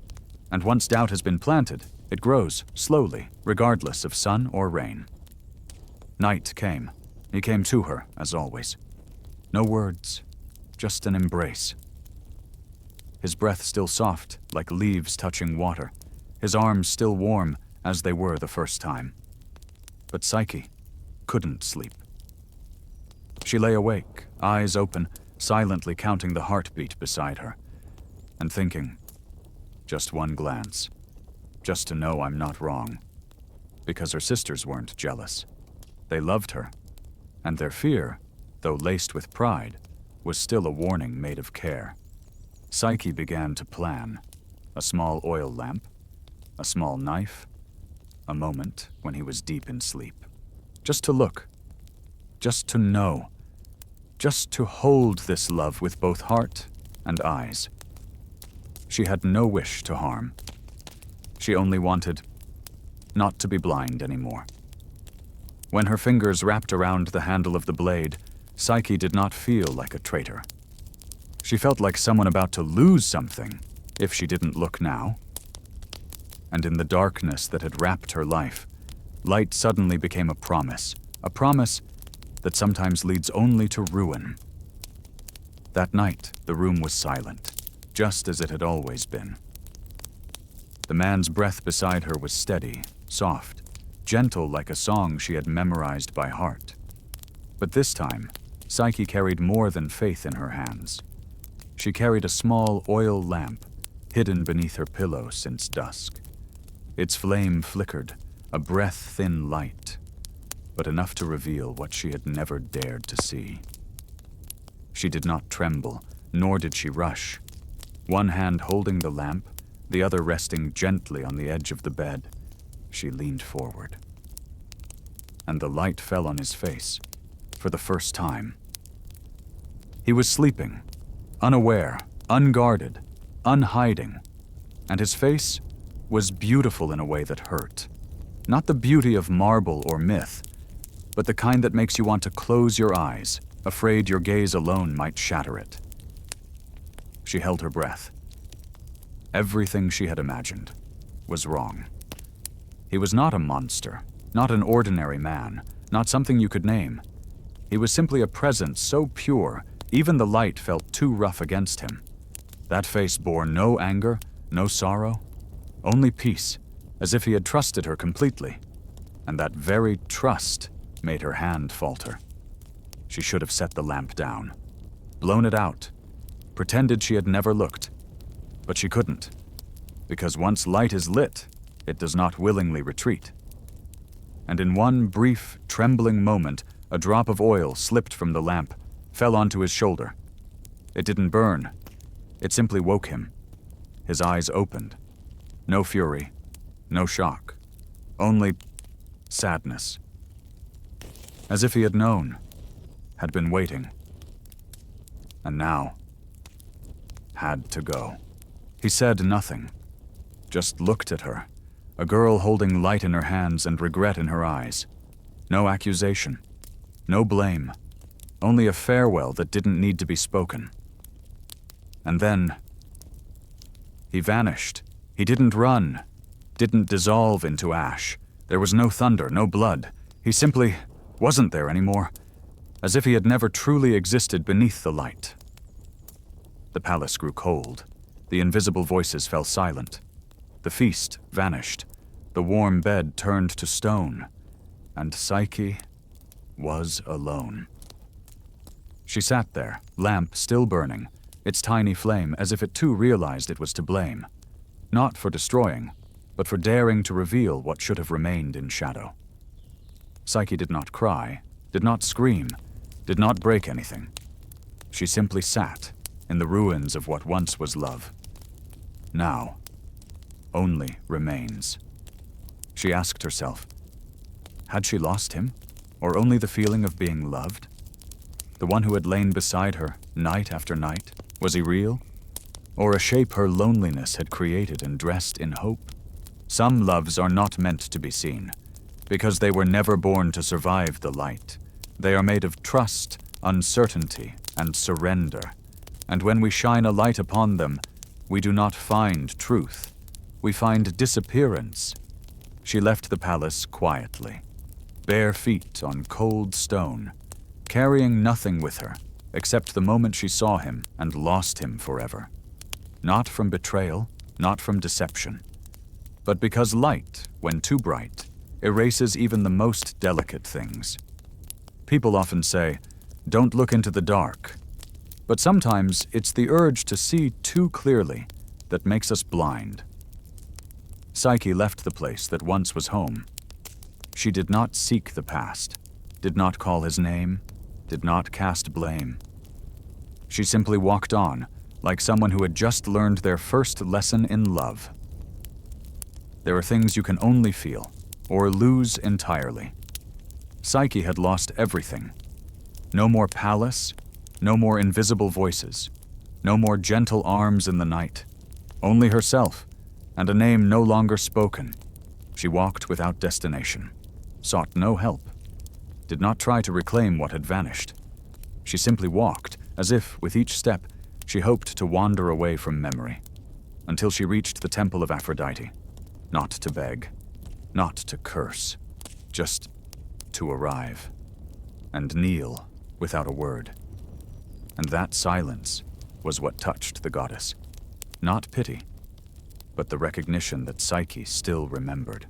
And once doubt has been planted, it grows slowly, regardless of sun or rain. Night came. He came to her, as always. No words, just an embrace. His breath still soft, like leaves touching water. His arms still warm, as they were the first time. But Psyche couldn't sleep. She lay awake, eyes open, silently counting the heartbeat beside her, and thinking, just one glance, just to know I'm not wrong. Because her sisters weren't jealous. They loved her, and their fear, though laced with pride, was still a warning made of care. Psyche began to plan. A small oil lamp, a small knife, a moment when he was deep in sleep. Just to look, just to know, just to hold this love with both heart and eyes. She had no wish to harm. She only wanted not to be blind anymore. When her fingers wrapped around the handle of the blade, Psyche did not feel like a traitor. She felt like someone about to lose something if she didn't look now. And in the darkness that had wrapped her life, light suddenly became a promise that sometimes leads only to ruin. That night, the room was silent, just as it had always been. The man's breath beside her was steady, soft, gentle like a song she had memorized by heart. But this time, Psyche carried more than faith in her hands. She carried a small oil lamp, hidden beneath her pillow since dusk. Its flame flickered, a breath-thin light, but enough to reveal what she had never dared to see. She did not tremble, nor did she rush. One hand holding the lamp, the other resting gently on the edge of the bed, she leaned forward. And the light fell on his face, for the first time. He was sleeping, unaware, unguarded, unhiding, and his face was beautiful in a way that hurt. Not the beauty of marble or myth, but the kind that makes you want to close your eyes, afraid your gaze alone might shatter it. She held her breath. Everything she had imagined was wrong. He was not a monster, not an ordinary man, not something you could name. He was simply a presence so pure, even the light felt too rough against him. That face bore no anger, no sorrow, only peace, as if he had trusted her completely. And that very trust made her hand falter. She should have set the lamp down, blown it out, pretended she had never looked. But she couldn't, because once light is lit, it does not willingly retreat. And in one brief, trembling moment, a drop of oil slipped from the lamp, fell onto his shoulder. It didn't burn. It simply woke him. His eyes opened. No fury, no shock, only sadness. As if he had known, had been waiting, and now had to go. He said nothing, just looked at her, a girl holding light in her hands and regret in her eyes. No accusation, no blame, only a farewell that didn't need to be spoken. And then he vanished. He didn't run, didn't dissolve into ash. There was no thunder, no blood. He simply wasn't there anymore, as if he had never truly existed beneath the light. The palace grew cold. The invisible voices fell silent. The feast vanished. The warm bed turned to stone, and Psyche was alone. She sat there, lamp still burning, its tiny flame as if it too realized it was to blame. Not for destroying, but for daring to reveal what should have remained in shadow. Psyche did not cry, did not scream, did not break anything. She simply sat in the ruins of what once was love. Now, only remains. She asked herself, had she lost him, or only the feeling of being loved? The one who had lain beside her night after night, was he real? Or a shape her loneliness had created and dressed in hope? Some loves are not meant to be seen, because they were never born to survive the light. They are made of trust, uncertainty, and surrender. And when we shine a light upon them, we do not find truth. We find disappearance. She left the palace quietly, bare feet on cold stone, carrying nothing with her except the moment she saw him and lost him forever. Not from betrayal, not from deception, but because light, when too bright, erases even the most delicate things. People often say, "Don't look into the dark." But sometimes it's the urge to see too clearly that makes us blind. Psyche left the place that once was home. She did not seek the past, did not call his name, did not cast blame. She simply walked on, like someone who had just learned their first lesson in love. There are things you can only feel, or lose entirely. Psyche had lost everything. No more palace, no more invisible voices, no more gentle arms in the night. Only herself, and a name no longer spoken. She walked without destination, sought no help, did not try to reclaim what had vanished. She simply walked, as if, with each step, she hoped to wander away from memory, until she reached the temple of Aphrodite, not to beg, not to curse, just to arrive, and kneel without a word. And that silence was what touched the goddess. Not pity, but the recognition that Psyche still remembered.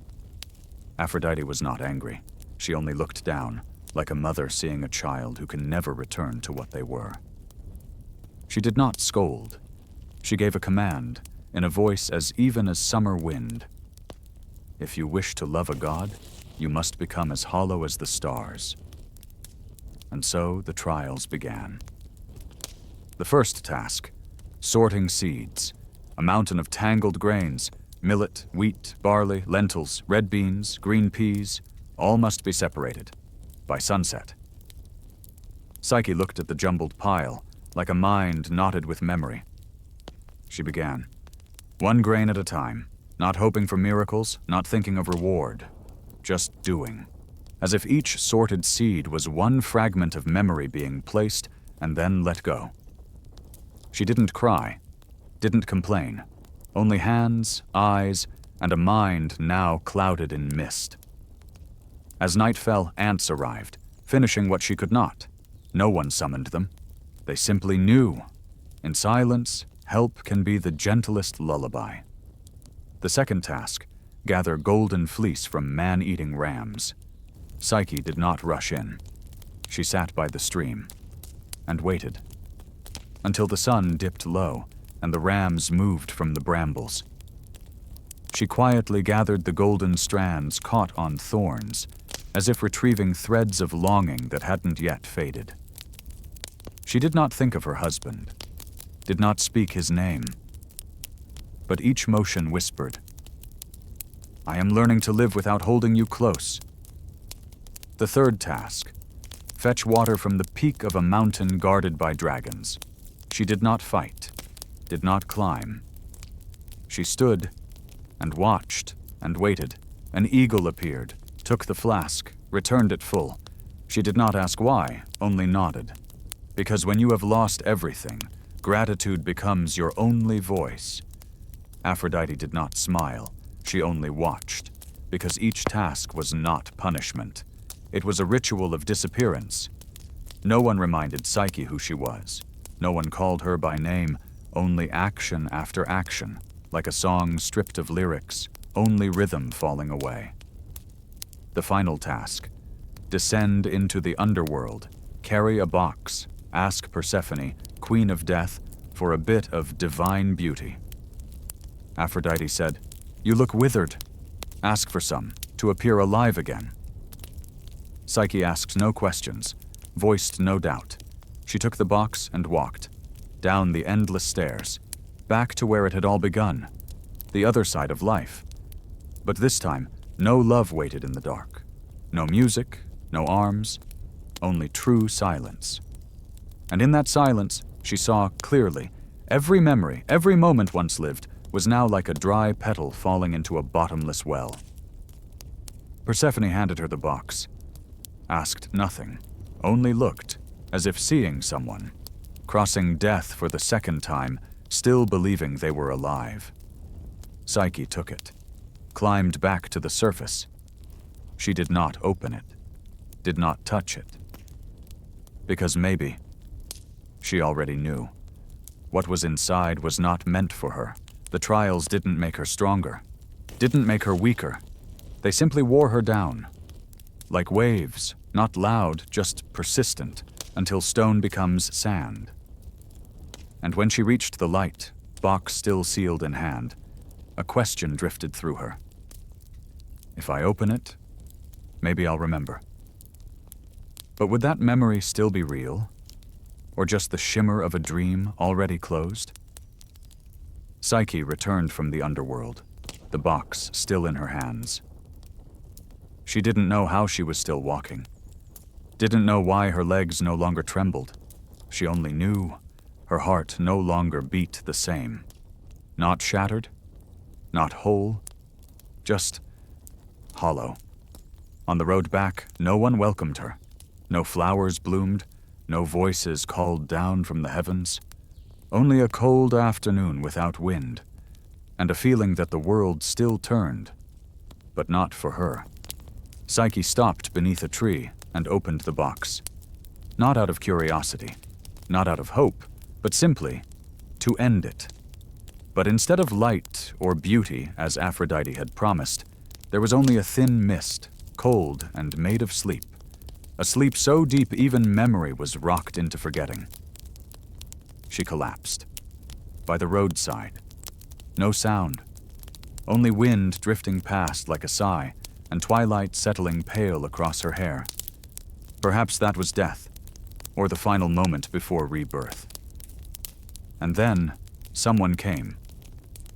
Aphrodite was not angry. She only looked down, like a mother seeing a child who can never return to what they were. She did not scold. She gave a command, in a voice as even as summer wind. If you wish to love a god, you must become as hollow as the stars. And so the trials began. The first task, sorting seeds, a mountain of tangled grains, millet, wheat, barley, lentils, red beans, green peas, all must be separated by sunset. Psyche looked at the jumbled pile, like a mind knotted with memory. She began, one grain at a time, not hoping for miracles, not thinking of reward, just doing, as if each sorted seed was one fragment of memory being placed and then let go. She didn't cry, didn't complain, only hands, eyes, and a mind now clouded in mist. As night fell, ants arrived, finishing what she could not. No one summoned them. They simply knew. In silence, help can be the gentlest lullaby. The second task, gather golden fleece from man-eating rams. Psyche did not rush in. She sat by the stream and waited until the sun dipped low and the rams moved from the brambles. She quietly gathered the golden strands caught on thorns, as if retrieving threads of longing that hadn't yet faded. She did not think of her husband, did not speak his name, but each motion whispered, "I am learning to live without holding you close." The third task, fetch water from the peak of a mountain guarded by dragons. She did not fight, did not climb. She stood and watched and waited. An eagle appeared, took the flask, returned it full. She did not ask why, only nodded. Because when you have lost everything, gratitude becomes your only voice. Aphrodite did not smile, she only watched, because each task was not punishment. It was a ritual of disappearance. No one reminded Psyche who she was. No one called her by name, only action after action, like a song stripped of lyrics, only rhythm falling away. The final task, descend into the underworld, carry a box, ask Persephone, queen of death, for a bit of divine beauty. Aphrodite said, "You look withered. Ask for some, to appear alive again." Psyche asked no questions, voiced no doubt. She took the box and walked, down the endless stairs, back to where it had all begun, the other side of life. But this time, no love waited in the dark. No music, no arms, only true silence. And in that silence, she saw clearly, every memory, every moment once lived, was now like a dry petal falling into a bottomless well. Persephone handed her the box, asked nothing, only looked, as if seeing someone, crossing death for the second time, still believing they were alive. Psyche took it, climbed back to the surface. She did not open it, did not touch it. Because maybe, she already knew. What was inside was not meant for her. The trials didn't make her stronger, didn't make her weaker. They simply wore her down. Like waves, not loud, just persistent, until stone becomes sand. And when she reached the light, box still sealed in hand, a question drifted through her. If I open it, maybe I'll remember. But would that memory still be real? Or just the shimmer of a dream already closed? Psyche returned from the underworld, the box still in her hands. She didn't know how she was still walking, didn't know why her legs no longer trembled. She only knew her heart no longer beat the same. Not shattered, not whole, just hollow. On the road back, no one welcomed her. No flowers bloomed, no voices called down from the heavens. Only a cold afternoon without wind, and a feeling that the world still turned, but not for her. Psyche stopped beneath a tree and opened the box. Not out of curiosity, not out of hope, but simply to end it. But instead of light or beauty, as Aphrodite had promised, there was only a thin mist, cold and made of sleep. A sleep so deep even memory was rocked into forgetting. She collapsed. By the roadside. No sound. Only wind drifting past like a sigh, and twilight settling pale across her hair. Perhaps that was death, or the final moment before rebirth. And then, someone came.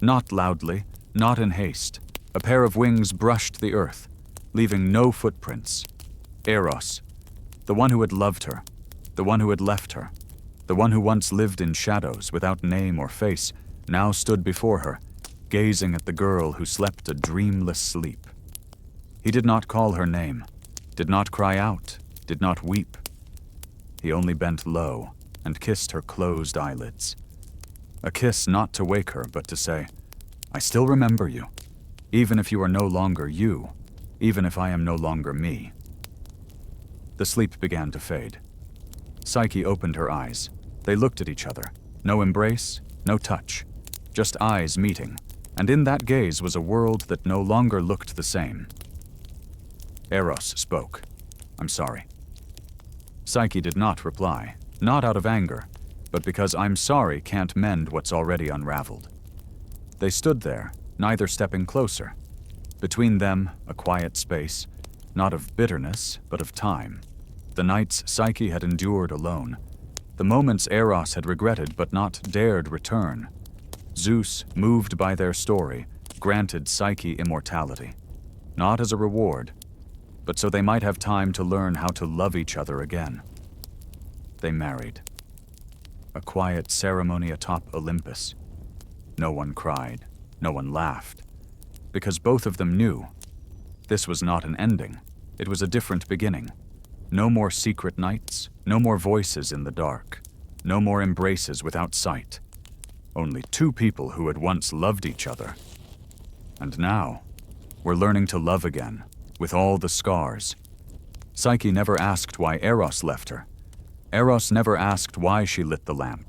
Not loudly, not in haste. A pair of wings brushed the earth, leaving no footprints. Eros, the one who had loved her, the one who had left her, the one who once lived in shadows without name or face, now stood before her, gazing at the girl who slept a dreamless sleep. He did not call her name, did not cry out, did not weep. He only bent low and kissed her closed eyelids. A kiss not to wake her, but to say, I still remember you, even if you are no longer you, even if I am no longer me. The sleep began to fade. Psyche opened her eyes. They looked at each other. No embrace, no touch, just eyes meeting, and in that gaze was a world that no longer looked the same. Eros spoke. I'm sorry. Psyche did not reply, not out of anger, but because I'm sorry can't mend what's already unraveled. They stood there, neither stepping closer. Between them, a quiet space, not of bitterness, but of time. The nights Psyche had endured alone. The moments Eros had regretted but not dared return. Zeus, moved by their story, granted Psyche immortality. Not as a reward, but so they might have time to learn how to love each other again. They married. A quiet ceremony atop Olympus. No one cried, no one laughed, because both of them knew this was not an ending, it was a different beginning. No more secret nights, no more voices in the dark, no more embraces without sight. Only two people who had once loved each other. And now, were learning to love again, with all the scars. Psyche never asked why Eros left her. Eros never asked why she lit the lamp.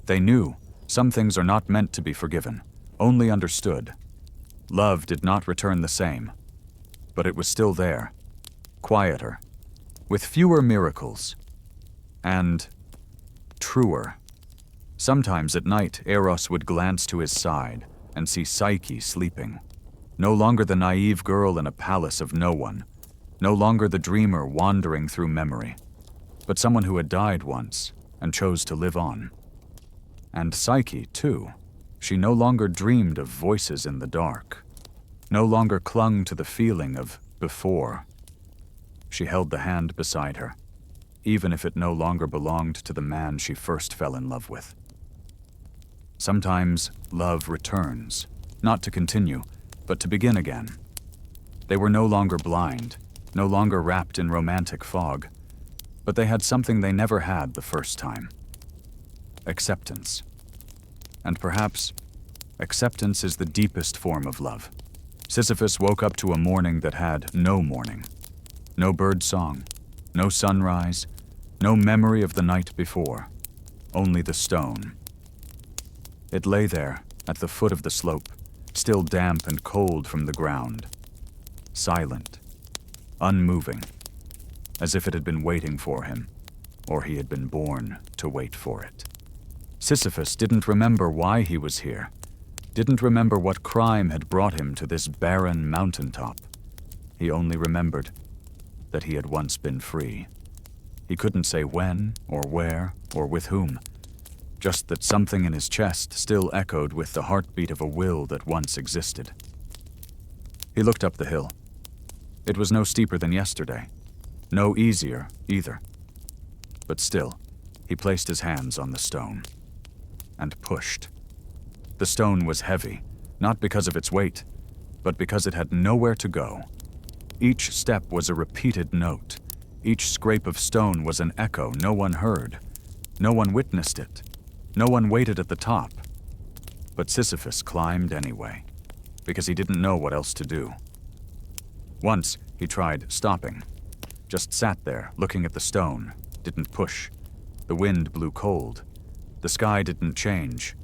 They knew some things are not meant to be forgiven, only understood. Love did not return the same, but it was still there, quieter, with fewer miracles, and truer. Sometimes at night, Eros would glance to his side and see Psyche sleeping. No longer the naive girl in a palace of no one, no longer the dreamer wandering through memory. but someone who had died once and chose to live on. And Psyche, too. She no longer dreamed of voices in the dark, no longer clung to the feeling of before. She held the hand beside her, even if it no longer belonged to the man she first fell in love with. Sometimes love returns, not to continue, but to begin again. They were no longer blind, no longer wrapped in romantic fog, but they had something they never had the first time. Acceptance. And perhaps acceptance is the deepest form of love. Sisyphus woke up to a morning that had no morning. No bird song, no sunrise, no memory of the night before, only the stone. It lay there at the foot of the slope, still damp and cold from the ground, silent, unmoving, as if it had been waiting for him, or he had been born to wait for it. Sisyphus didn't remember why he was here, didn't remember what crime had brought him to this barren mountaintop. He only remembered that he had once been free. He couldn't say when, or where, or with whom, just that something in his chest still echoed with the heartbeat of a will that once existed. He looked up the hill. It was no steeper than yesterday, no easier either. But still, he placed his hands on the stone and pushed. The stone was heavy, not because of its weight, but because it had nowhere to go. Each step was a repeated note. Each scrape of stone was an echo no one heard. No one witnessed it. No one waited at the top. But Sisyphus climbed anyway, because he didn't know what else to do. Once, he tried stopping. Just sat there, looking at the stone, didn't push. The wind blew cold. The sky didn't change.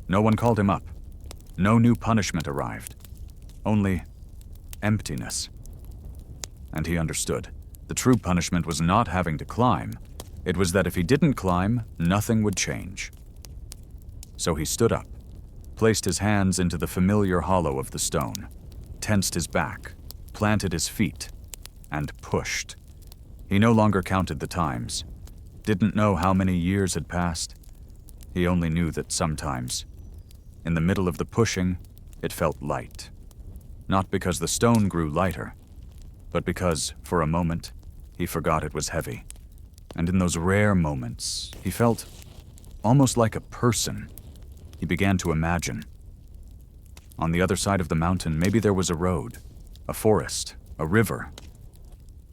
No one called him up. No new punishment arrived. Only emptiness. And he understood. The true punishment was not having to climb. It was that if he didn't climb, nothing would change. So he stood up, placed his hands into the familiar hollow of the stone, tensed his back, planted his feet, and pushed. He no longer counted the times, didn't know how many years had passed. He only knew that sometimes, in the middle of the pushing, it felt light. Not because the stone grew lighter, but because, for a moment, he forgot it was heavy. And in those rare moments, he felt almost like a person. He began to imagine. On the other side of the mountain, maybe there was a road, a forest, a river.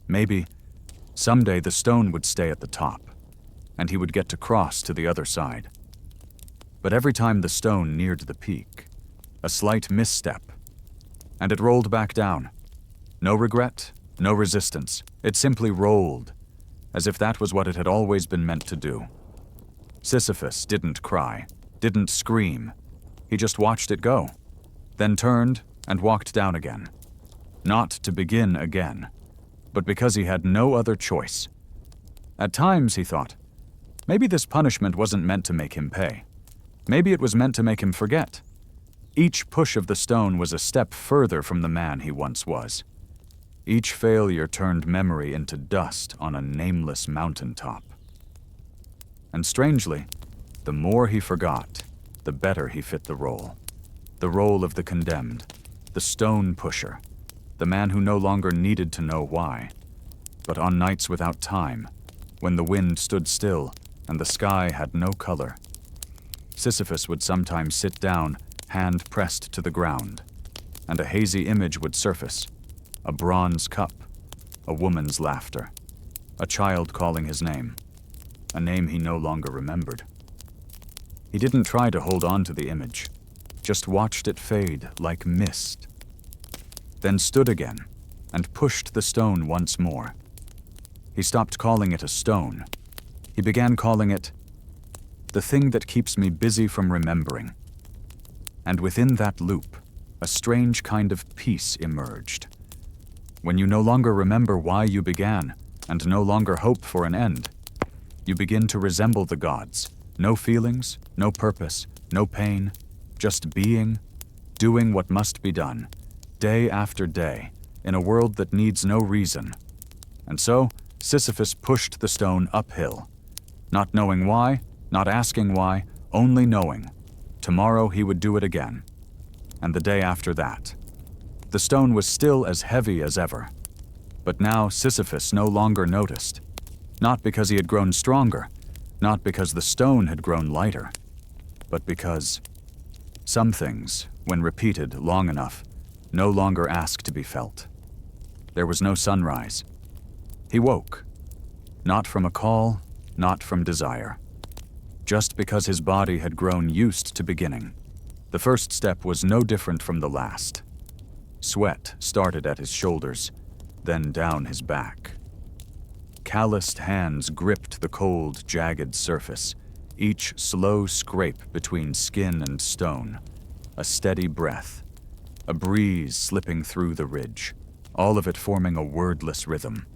Maybe someday the stone would stay at the top, and he would get to cross to the other side. But every time the stone neared the peak, a slight misstep, and it rolled back down. No regret, no resistance. It simply rolled, as if that was what it had always been meant to do. Sisyphus didn't cry, didn't scream. He just watched it go, then turned and walked down again. Not to begin again, but because he had no other choice. At times, he thought, maybe this punishment wasn't meant to make him pay. Maybe it was meant to make him forget. Each push of the stone was a step further from the man he once was. Each failure turned memory into dust on a nameless mountaintop. And strangely, the more he forgot, the better he fit the role. The role of the condemned, the stone pusher, the man who no longer needed to know why. But on nights without time, when the wind stood still and the sky had no color, Sisyphus would sometimes sit down, hand pressed to the ground, and a hazy image would surface. A bronze cup, a woman's laughter, a child calling his name, a name he no longer remembered. He didn't try to hold on to the image, just watched it fade like mist, then stood again and pushed the stone once more. He stopped calling it a stone. He began calling it the thing that keeps me busy from remembering. And within that loop, a strange kind of peace emerged. When you no longer remember why you began, and no longer hope for an end, you begin to resemble the gods. No feelings, no purpose, no pain, just being, doing what must be day after day, in a world that needs no reason. And so, Sisyphus pushed the stone uphill. Not knowing why, not asking why, only knowing. Tomorrow he would do it again. And the day after that. The stone was still as heavy as ever. But now Sisyphus no longer noticed. Not because he had grown stronger, not because the stone had grown lighter, but because some things, when repeated long enough, no longer ask to be felt. There was no sunrise. He woke, not from a call, not from desire, just because his body had grown used to beginning. The first step was no different from the last. Sweat started at his shoulders, then down his back. Calloused hands gripped the cold, jagged surface, each slow scrape between skin and stone, a steady breath, a breeze slipping through the ridge, all of it forming a wordless rhythm.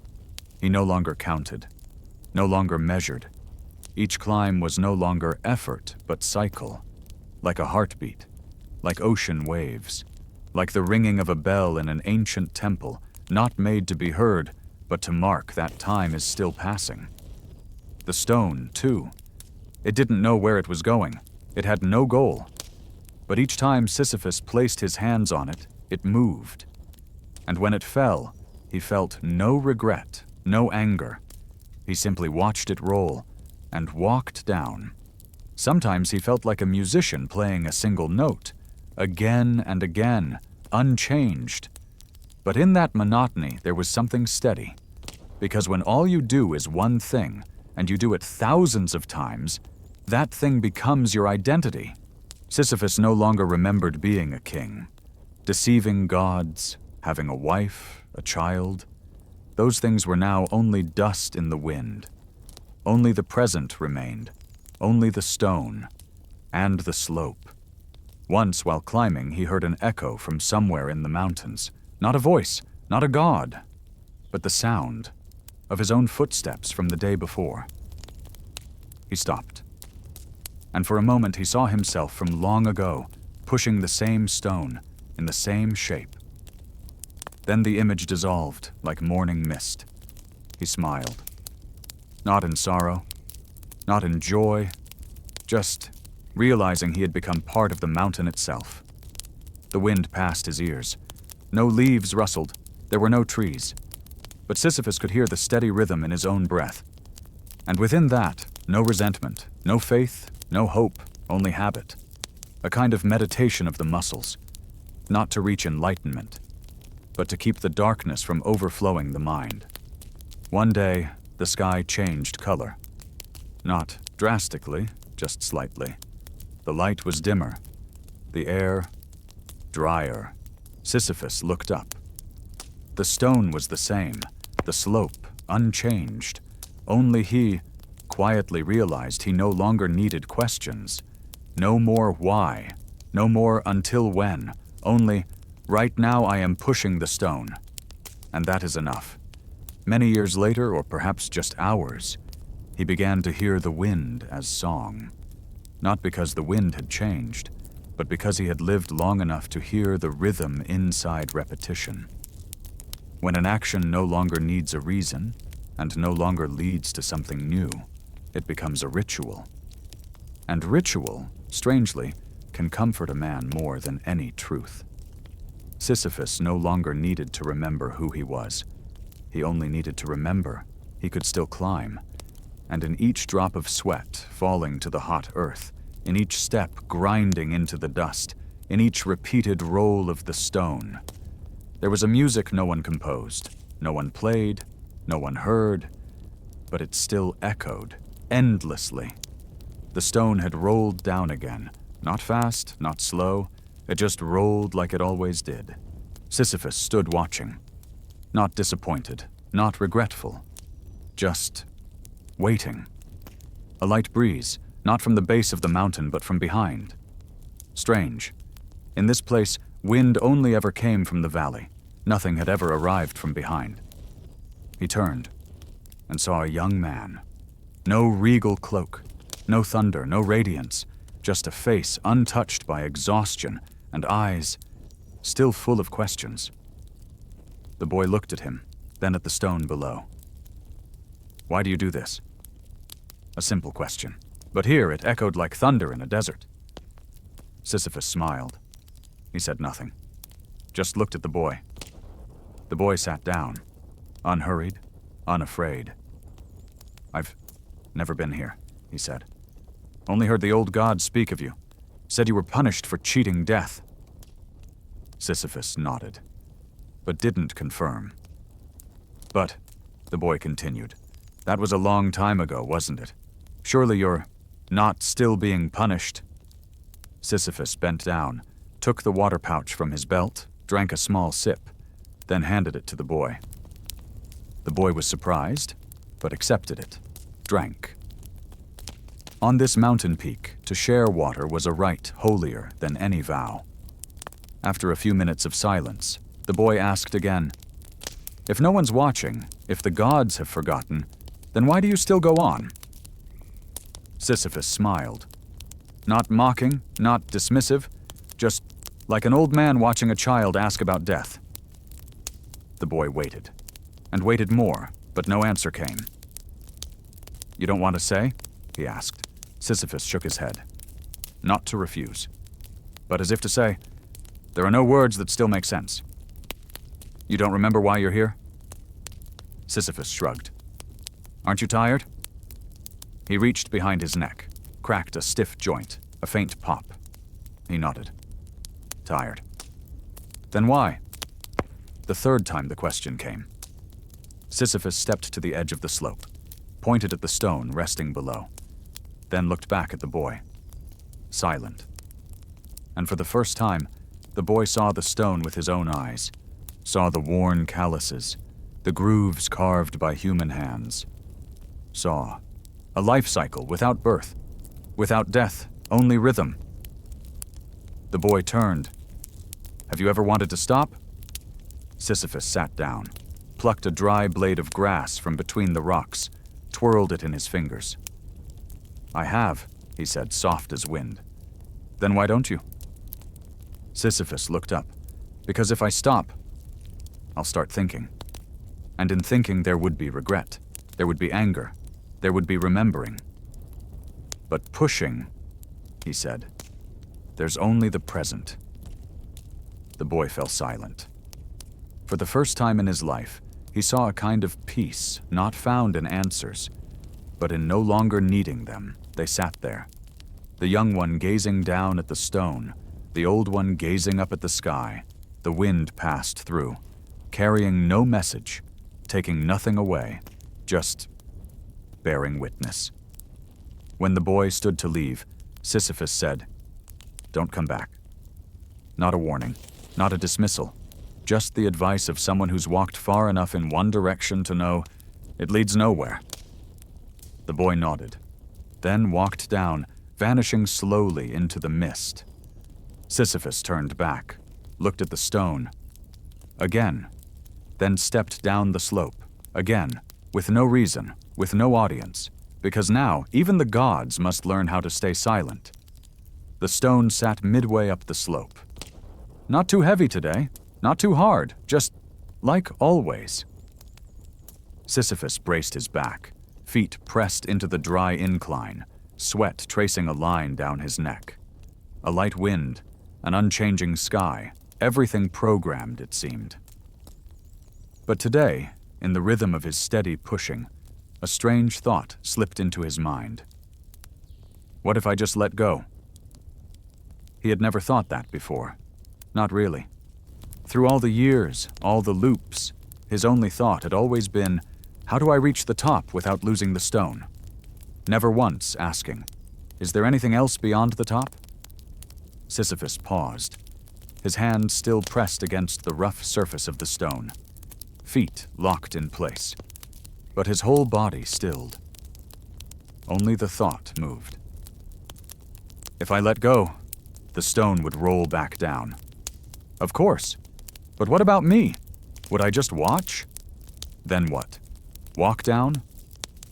He no longer counted, no longer measured. Each climb was no longer effort, but cycle, like a heartbeat, like ocean waves, like the ringing of a bell in an ancient temple, not made to be heard, but to mark that time is still passing. The stone, too. It didn't know where it was going. It had no goal. But each time Sisyphus placed his hands on it, it moved. And when it fell, he felt no regret, no anger. He simply watched it roll and walked down. Sometimes he felt like a musician playing a single note, again and again, unchanged. But in that monotony, there was something steady. Because when all you do is one thing, and you do it thousands of times, that thing becomes your identity. Sisyphus no longer remembered being a king, deceiving gods, having a wife, a child. Those things were now only dust in the wind. Only the present remained, only the stone, and the slope. Once, while climbing, he heard an echo from somewhere in the mountains. Not a voice, not a god, but the sound of his own footsteps from the day before. He stopped, and for a moment he saw himself from long ago, pushing the same stone, in the same shape. Then the image dissolved like morning mist. He smiled. Not in sorrow, not in joy, just realizing he had become part of the mountain itself. The wind passed his ears. No leaves rustled. There were no trees. But Sisyphus could hear the steady rhythm in his own breath. And within that, no resentment, no faith, no hope, only habit. A kind of meditation of the muscles. Not to reach enlightenment, but to keep the darkness from overflowing the mind. One day, the sky changed color. Not drastically, just slightly. The light was dimmer. The air, drier. Sisyphus looked up. The stone was the same, the slope, unchanged. Only he quietly realized he no longer needed questions. No more why, no more until when, only right now I am pushing the stone. And that is enough. Many years later, or perhaps just hours, he began to hear the wind as song. Not because the wind had changed, but because he had lived long enough to hear the rhythm inside repetition. When an action no longer needs a reason, and no longer leads to something new, it becomes a ritual. And ritual, strangely, can comfort a man more than any truth. Sisyphus no longer needed to remember who he was. He only needed to remember he could still climb. And in each drop of sweat falling to the hot earth, in each step grinding into the dust, in each repeated roll of the stone, there was a music no one composed, no one played, no one heard, but it still echoed, endlessly. The stone had rolled down again, not fast, not slow, it just rolled like it always did. Sisyphus stood watching, not disappointed, not regretful, just waiting. A light breeze, not from the base of the mountain, but from behind. Strange. In this place, wind only ever came from the valley. Nothing had ever arrived from behind. He turned and saw a young man. No regal cloak, no thunder, no radiance, just a face untouched by exhaustion and eyes still full of questions. The boy looked at him, then at the stone below. Why do you do this? A simple question, but here it echoed like thunder in a desert. Sisyphus smiled. He said nothing, just looked at the boy. The boy sat down, unhurried, unafraid. I've never been here, he said. Only heard the old gods speak of you. Said you were punished for cheating death. Sisyphus nodded, but didn't confirm. But, the boy continued, that was a long time ago, wasn't it? Surely you're not still being punished? Sisyphus bent down, took the water pouch from his belt, drank a small sip, then handed it to the boy. The boy was surprised, but accepted it, drank. On this mountain peak, to share water was a rite holier than any vow. After a few minutes of silence, the boy asked again, if no one's watching, if the gods have forgotten, then why do you still go on? Sisyphus smiled. Not mocking, not dismissive, just like an old man watching a child ask about death. The boy waited, and waited more, but no answer came. You don't want to say? He asked. Sisyphus shook his head. Not to refuse, but as if to say, there are no words that still make sense. You don't remember why you're here? Sisyphus shrugged. Aren't you tired? He reached behind his neck, cracked a stiff joint, a faint pop. He nodded. Tired. Then why? The third time the question came. Sisyphus stepped to the edge of the slope, pointed at the stone resting below, then looked back at the boy. Silent. And for the first time, the boy saw the stone with his own eyes, saw the worn calluses, the grooves carved by human hands. Saw a life cycle without birth, without death, only rhythm. The boy turned. Have you ever wanted to stop? Sisyphus sat down, plucked a dry blade of grass from between the rocks, twirled it in his fingers. I have, he said, soft as wind. Then why don't you? Sisyphus looked up. Because if I stop, I'll start thinking. And in thinking there would be regret, there would be anger, there would be remembering. But pushing, he said, there's only the present. The boy fell silent. For the first time in his life, he saw a kind of peace not found in answers, but in no longer needing them. They sat there, the young one gazing down at the stone, the old one gazing up at the sky. The wind passed through, carrying no message, taking nothing away, just bearing witness. When the boy stood to leave, Sisyphus said, Don't come back. Not a warning, not a dismissal, just the advice of someone who's walked far enough in one direction to know it leads nowhere. The boy nodded, then walked down, vanishing slowly into the mist. Sisyphus turned back, looked at the stone. Again, then stepped down the slope. Again, with no reason, with no audience, because now even the gods must learn how to stay silent. The stone sat midway up the slope. Not too heavy today, not too hard, just like always. Sisyphus braced his back, feet pressed into the dry incline, sweat tracing a line down his neck. A light wind, an unchanging sky, everything programmed, it seemed. But today, in the rhythm of his steady pushing, a strange thought slipped into his mind. What if I just let go? He had never thought that before. Not really. Through all the years, all the loops, his only thought had always been, how do I reach the top without losing the stone? Never once asking, is there anything else beyond the top? Sisyphus paused, his hand still pressed against the rough surface of the stone, feet locked in place, but his whole body stilled. Only the thought moved. If I let go, the stone would roll back down. Of course, but what about me? Would I just watch? Then what? Walk down?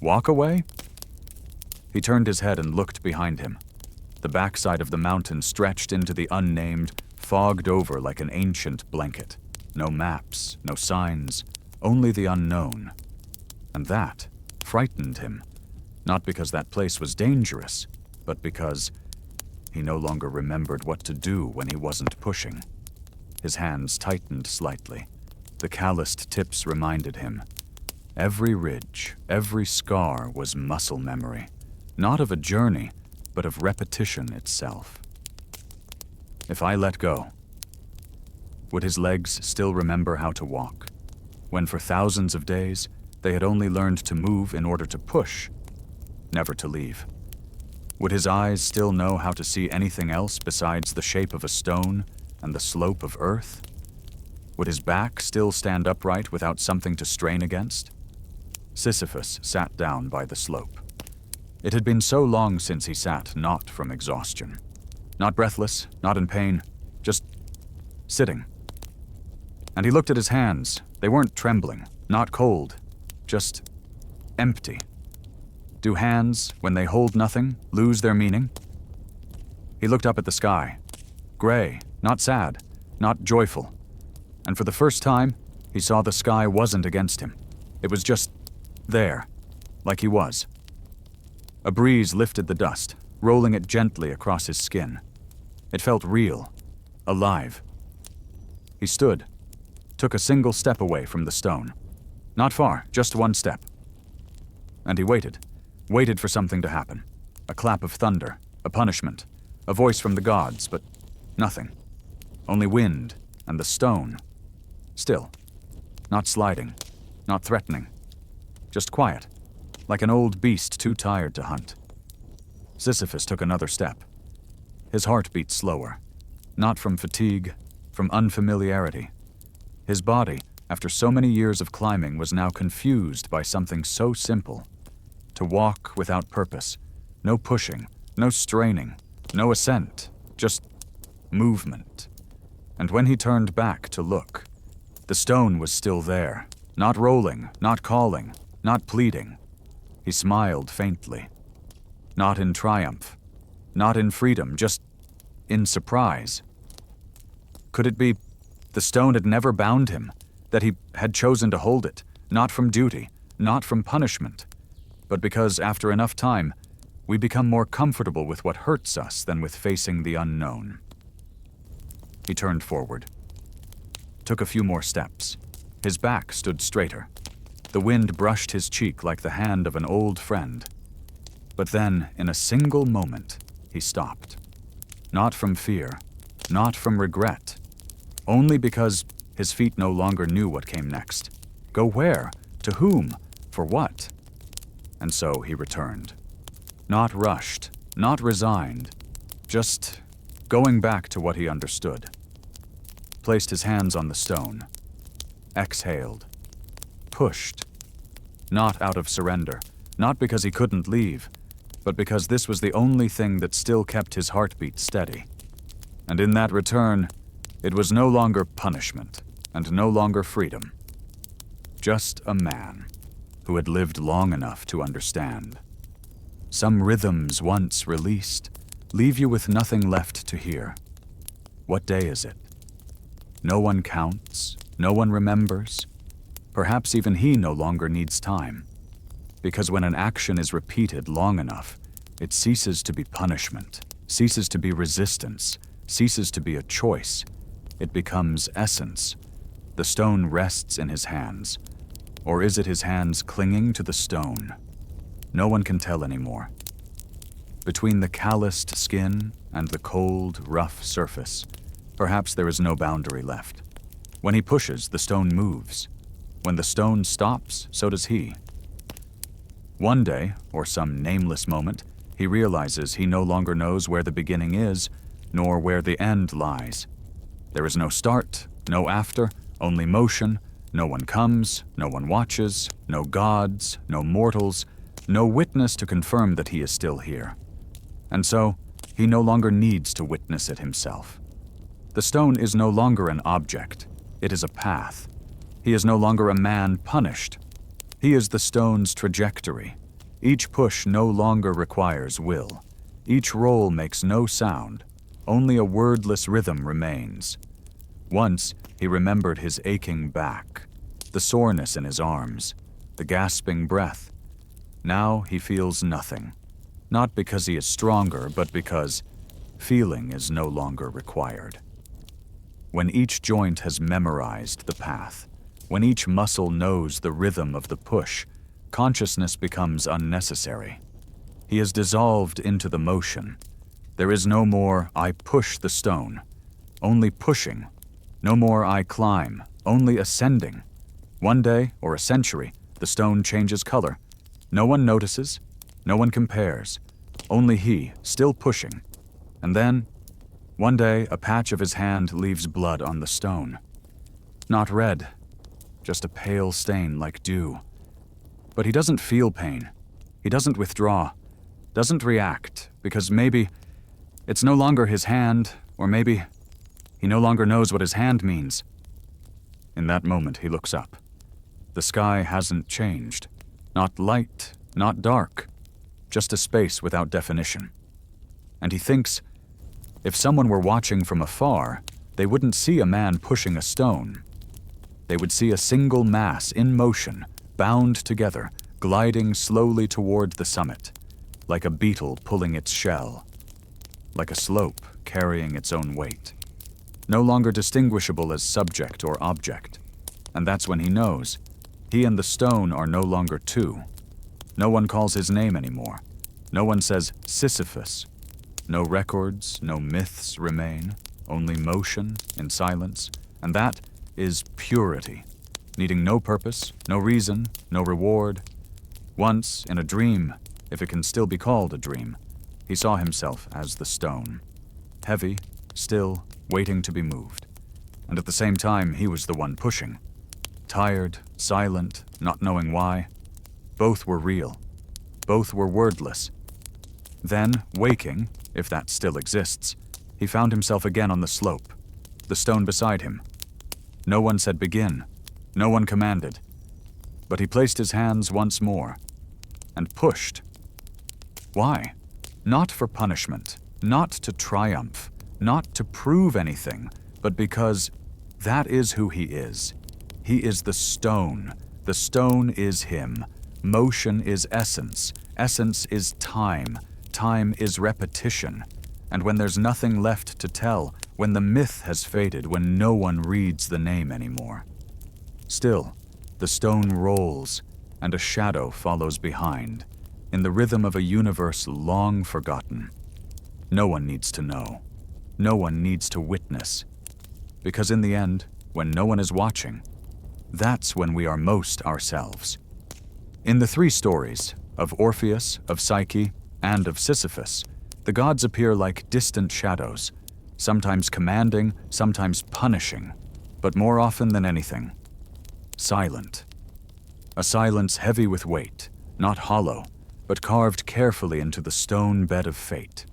Walk away? He turned his head and looked behind him. The backside of the mountain stretched into the unnamed, fogged over like an ancient blanket. No maps, no signs, only the unknown. And that, frightened him, not because that place was dangerous, but because he no longer remembered what to do when he wasn't pushing. His hands tightened slightly. The calloused tips reminded him. Every ridge, every scar was muscle memory, not of a journey, but of repetition itself. If I let go, would his legs still remember how to walk, when for thousands of days they had only learned to move in order to push, never to leave? Would his eyes still know how to see anything else besides the shape of a stone and the slope of earth? Would his back still stand upright without something to strain against? Sisyphus sat down by the slope. It had been so long since he sat, not from exhaustion. Not breathless, not in pain, just sitting. And he looked at his hands. They weren't trembling, not cold, just empty. Do hands, when they hold nothing, lose their meaning? He looked up at the sky. Gray, not sad, not joyful. And for the first time, he saw the sky wasn't against him. It was just there, like he was. A breeze lifted the dust, rolling it gently across his skin. It felt real, alive. He stood, took a single step away from the stone. Not far, just one step. And he waited for something to happen. A clap of thunder, a punishment, a voice from the gods, but nothing. Only wind and the stone. Still, not sliding, not threatening. Just quiet, like an old beast too tired to hunt. Sisyphus took another step. His heart beat slower, not from fatigue, from unfamiliarity. His body, after so many years of climbing, was now confused by something so simple. To walk without purpose, no pushing, no straining, no ascent, just movement. And when he turned back to look, the stone was still there, not rolling, not calling, not pleading. He smiled faintly. Not in triumph, not in freedom, just in surprise. Could it be the stone had never bound him, that he had chosen to hold it, not from duty, not from punishment, but because after enough time, we become more comfortable with what hurts us than with facing the unknown? He turned forward, took a few more steps. His back stood straighter. The wind brushed his cheek like the hand of an old friend. But then, in a single moment, he stopped. Not from fear, not from regret, only because his feet no longer knew what came next. Go where? To whom? For what? And so he returned. Not rushed, not resigned, just going back to what he understood. Placed his hands on the stone. Exhaled. Pushed. Not out of surrender, not because he couldn't leave, but because this was the only thing that still kept his heartbeat steady. And in that return, it was no longer punishment, and no longer freedom. Just a man who had lived long enough to understand. Some rhythms once released leave you with nothing left to hear. What day is it? No one counts, no one remembers. Perhaps even he no longer needs time. Because when an action is repeated long enough, it ceases to be punishment, ceases to be resistance, ceases to be a choice. It becomes essence. The stone rests in his hands. Or is it his hands clinging to the stone? No one can tell anymore. Between the calloused skin and the cold, rough surface, perhaps there is no boundary left. When he pushes, the stone moves. When the stone stops, so does he. One day, or some nameless moment, he realizes he no longer knows where the beginning is, nor where the end lies. There is no start, no after, only motion. No one comes, no one watches, no gods, no mortals, no witness to confirm that he is still here. And so, he no longer needs to witness it himself. The stone is no longer an object, it is a path. He is no longer a man punished. He is the stone's trajectory. Each push no longer requires will. Each roll makes no sound. Only a wordless rhythm remains. Once, he remembered his aching back, the soreness in his arms, the gasping breath. Now he feels nothing. Not because he is stronger, but because feeling is no longer required. When each joint has memorized the path, when each muscle knows the rhythm of the push, consciousness becomes unnecessary. He is dissolved into the motion. There is no more "I push the stone," only pushing. No more "I climb," only ascending. One day, or a century, the stone changes color. No one notices, no one compares, only he, still pushing. And then, one day, a patch of his hand leaves blood on the stone. Not red, just a pale stain like dew. But he doesn't feel pain. He doesn't withdraw, doesn't react, because maybe it's no longer his hand, or maybe he no longer knows what his hand means. In that moment, he looks up. The sky hasn't changed. Not light, not dark, just a space without definition. And he thinks, if someone were watching from afar, they wouldn't see a man pushing a stone. They would see a single mass in motion, bound together, gliding slowly toward the summit, like a beetle pulling its shell, like a slope carrying its own weight, no longer distinguishable as subject or object. And that's when he knows. He and the stone are no longer two. No one calls his name anymore. No one says Sisyphus. No records, no myths remain, only motion in silence, and that is purity, needing no purpose, no reason, no reward. Once, in a dream, if it can still be called a dream, he saw himself as the stone, heavy, still, waiting to be moved. And at the same time, he was the one pushing. Tired, silent, not knowing why. Both were real. Both were wordless. Then, waking, if that still exists, he found himself again on the slope, the stone beside him. No one said begin, no one commanded, but he placed his hands once more and pushed. Why? Not for punishment, not to triumph, not to prove anything, but because that is who he is. He is the stone. The stone is him. Motion is essence. Essence is time. Time is repetition. And when there's nothing left to tell, when the myth has faded, when no one reads the name anymore. Still, the stone rolls, and a shadow follows behind, in the rhythm of a universe long forgotten. No one needs to know. No one needs to witness. Because in the end, when no one is watching, that's when we are most ourselves. In the three stories, of Orpheus, of Psyche, and of Sisyphus, the gods appear like distant shadows, sometimes commanding, sometimes punishing, but more often than anything, silent. A silence heavy with weight, not hollow, but carved carefully into the stone bed of fate.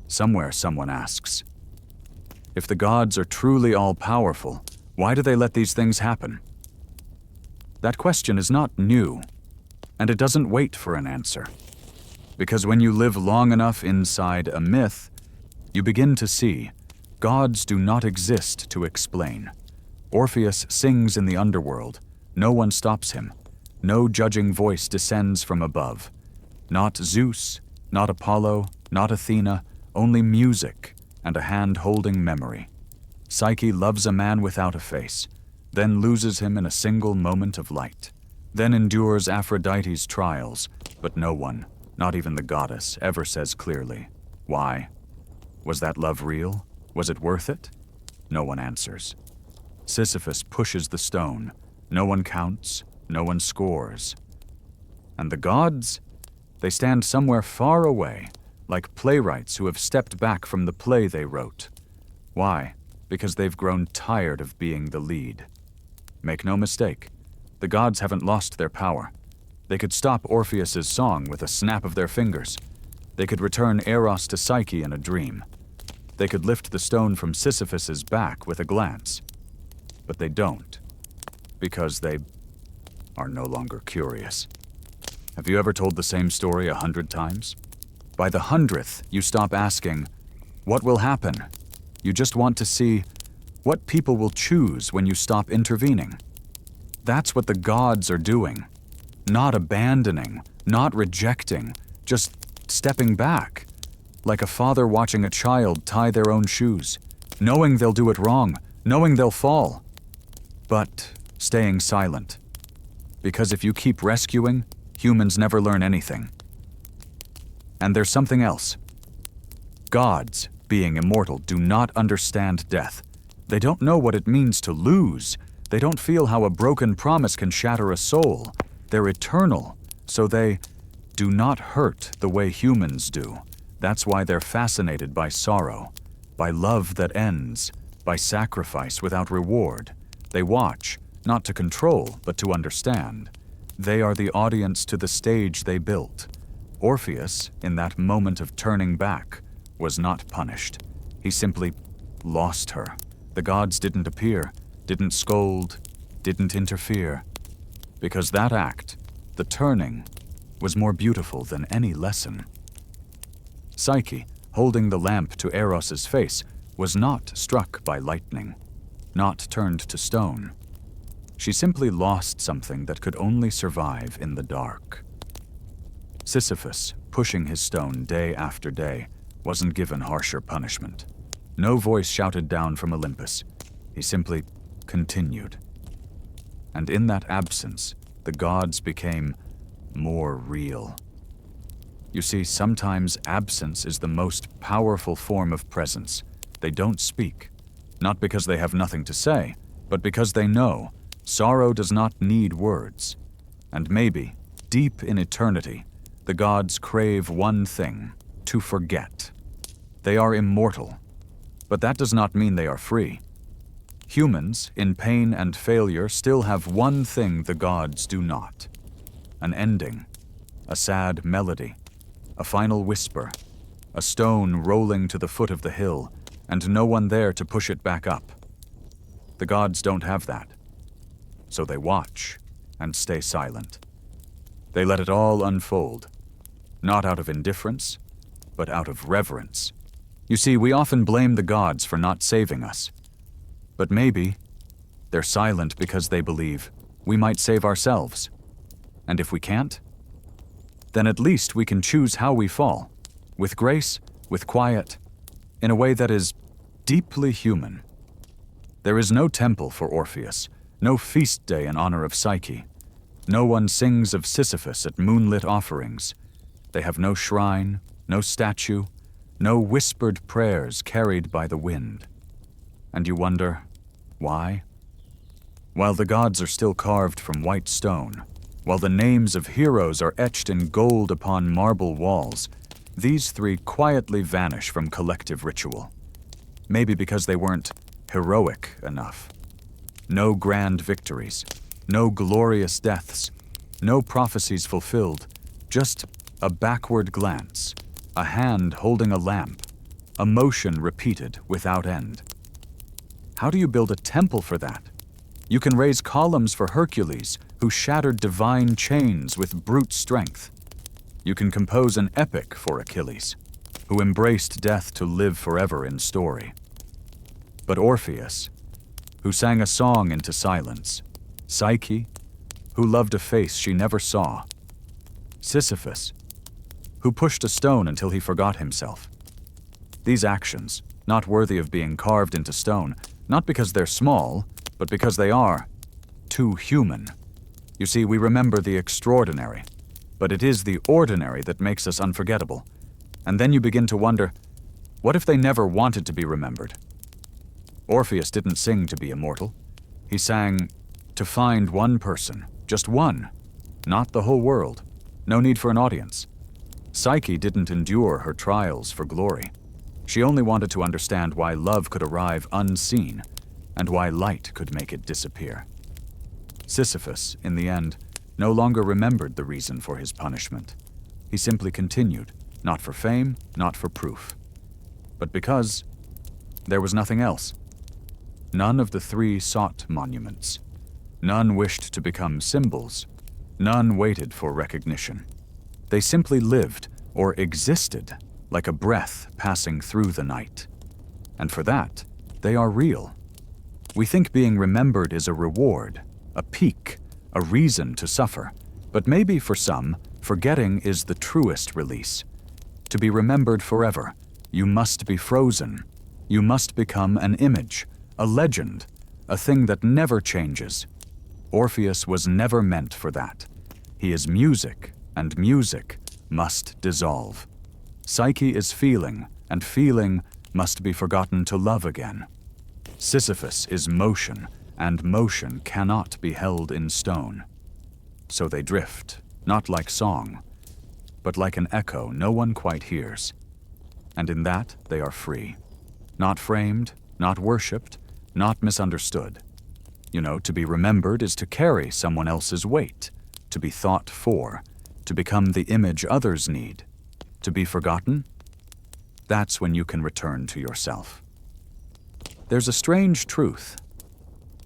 Somewhere someone asks, if the gods are truly all-powerful, why do they let these things happen? That question is not new, and it doesn't wait for an answer. Because when you live long enough inside a myth, you begin to see gods do not exist to explain. Orpheus sings in the underworld. No one stops him. No judging voice descends from above. Not Zeus, not Apollo, not Athena, only music and a hand holding memory. Psyche loves a man without a face, then loses him in a single moment of light, then endures Aphrodite's trials, but no one, not even the goddess, ever says clearly, why? Was that love real? Was it worth it? No one answers. Sisyphus pushes the stone. No one counts, no one scores. And the gods? They stand somewhere far away, like playwrights who have stepped back from the play they wrote. Why? Because they've grown tired of being the lead. Make no mistake, the gods haven't lost their power. They could stop Orpheus's song with a snap of their fingers. They could return Eros to Psyche in a dream. They could lift the stone from Sisyphus's back with a glance. But they don't, because they are no longer curious. Have you ever told the same story 100 times? By the 100th, you stop asking, what will happen? You just want to see what people will choose when you stop intervening. That's what the gods are doing. not abandoning, not rejecting, just stepping back, like a father watching a child tie their own shoes, knowing they'll do it wrong, knowing they'll fall, but staying silent. Because if you keep rescuing, humans never learn anything. And there's something else. Gods, being immortal, do not understand death. They don't know what it means to lose. They don't feel how a broken promise can shatter a soul. They're eternal, so they do not hurt the way humans do. That's why they're fascinated by sorrow, by love that ends, by sacrifice without reward. They watch, not to control, but to understand. They are the audience to the stage they built. Orpheus, in that moment of turning back, was not punished. He simply lost her. The gods didn't appear, didn't scold, didn't interfere. Because that act, the turning, was more beautiful than any lesson. Psyche, holding the lamp to Eros's face, was not struck by lightning, not turned to stone. She simply lost something that could only survive in the dark. Sisyphus, pushing his stone day after day, wasn't given harsher punishment. No voice shouted down from Olympus. He simply continued. And in that absence, the gods became more real. You see, sometimes absence is the most powerful form of presence. They don't speak, not because they have nothing to say, but because they know sorrow does not need words. And maybe, deep in eternity, the gods crave one thing: to forget. They are immortal, but that does not mean they are free. Humans, in pain and failure, still have one thing the gods do not: an ending, a sad melody, a final whisper, a stone rolling to the foot of the hill, and no one there to push it back up. The gods don't have that, so they watch and stay silent. They let it all unfold, not out of indifference, but out of reverence. You see, we often blame the gods for not saving us. But maybe they're silent because they believe we might save ourselves. And if we can't, then at least we can choose how we fall, with grace, with quiet, in a way that is deeply human. There is no temple for Orpheus, no feast day in honor of Psyche. No one sings of Sisyphus at moonlit offerings. They have no shrine, no statue, no whispered prayers carried by the wind. And you wonder, why? While the gods are still carved from white stone, while the names of heroes are etched in gold upon marble walls, these three quietly vanish from collective ritual. Maybe because they weren't heroic enough. No grand victories, no glorious deaths, no prophecies fulfilled, just a backward glance, a hand holding a lamp, a motion repeated without end. How do you build a temple for that? You can raise columns for Hercules, who shattered divine chains with brute strength. You can compose an epic for Achilles, who embraced death to live forever in story. But Orpheus, who sang a song into silence, Psyche, who loved a face she never saw, Sisyphus, who pushed a stone until he forgot himself. These actions, not worthy of being carved into stone, not because they're small, but because they are too human. You see, we remember the extraordinary, but it is the ordinary that makes us unforgettable. And then you begin to wonder, what if they never wanted to be remembered? Orpheus didn't sing to be immortal. He sang to find one person, just one, not the whole world. No need for an audience. Psyche didn't endure her trials for glory. She only wanted to understand why love could arrive unseen, and why light could make it disappear. Sisyphus, in the end, no longer remembered the reason for his punishment. He simply continued, not for fame, not for proof, but because there was nothing else. None of the three sought monuments. None wished to become symbols. None waited for recognition. They simply lived, or existed, like a breath passing through the night. And for that, they are real. We think being remembered is a reward, a peak, a reason to suffer. But maybe for some, forgetting is the truest release. To be remembered forever, you must be frozen. You must become an image, a legend, a thing that never changes. Orpheus was never meant for that. He is music, and music must dissolve. Psyche is feeling, and feeling must be forgotten to love again. Sisyphus is motion, and motion cannot be held in stone. So they drift, not like song, but like an echo no one quite hears. And in that they are free. Not framed, not worshipped, not misunderstood. You know, to be remembered is to carry someone else's weight, to be thought for, to become the image others need. To be forgotten? That's when you can return to yourself. There's a strange truth.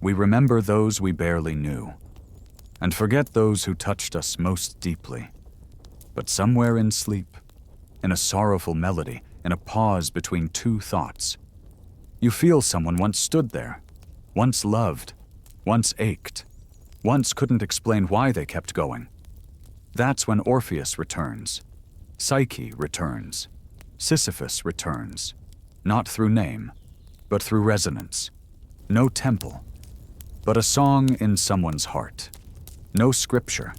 We remember those we barely knew, and forget those who touched us most deeply. But somewhere in sleep, in a sorrowful melody, in a pause between two thoughts, you feel someone once stood there, once loved, once ached, once couldn't explain why they kept going. That's when Orpheus returns, Psyche returns, Sisyphus returns, not through name, but through resonance. No temple, but a song in someone's heart. No scripture,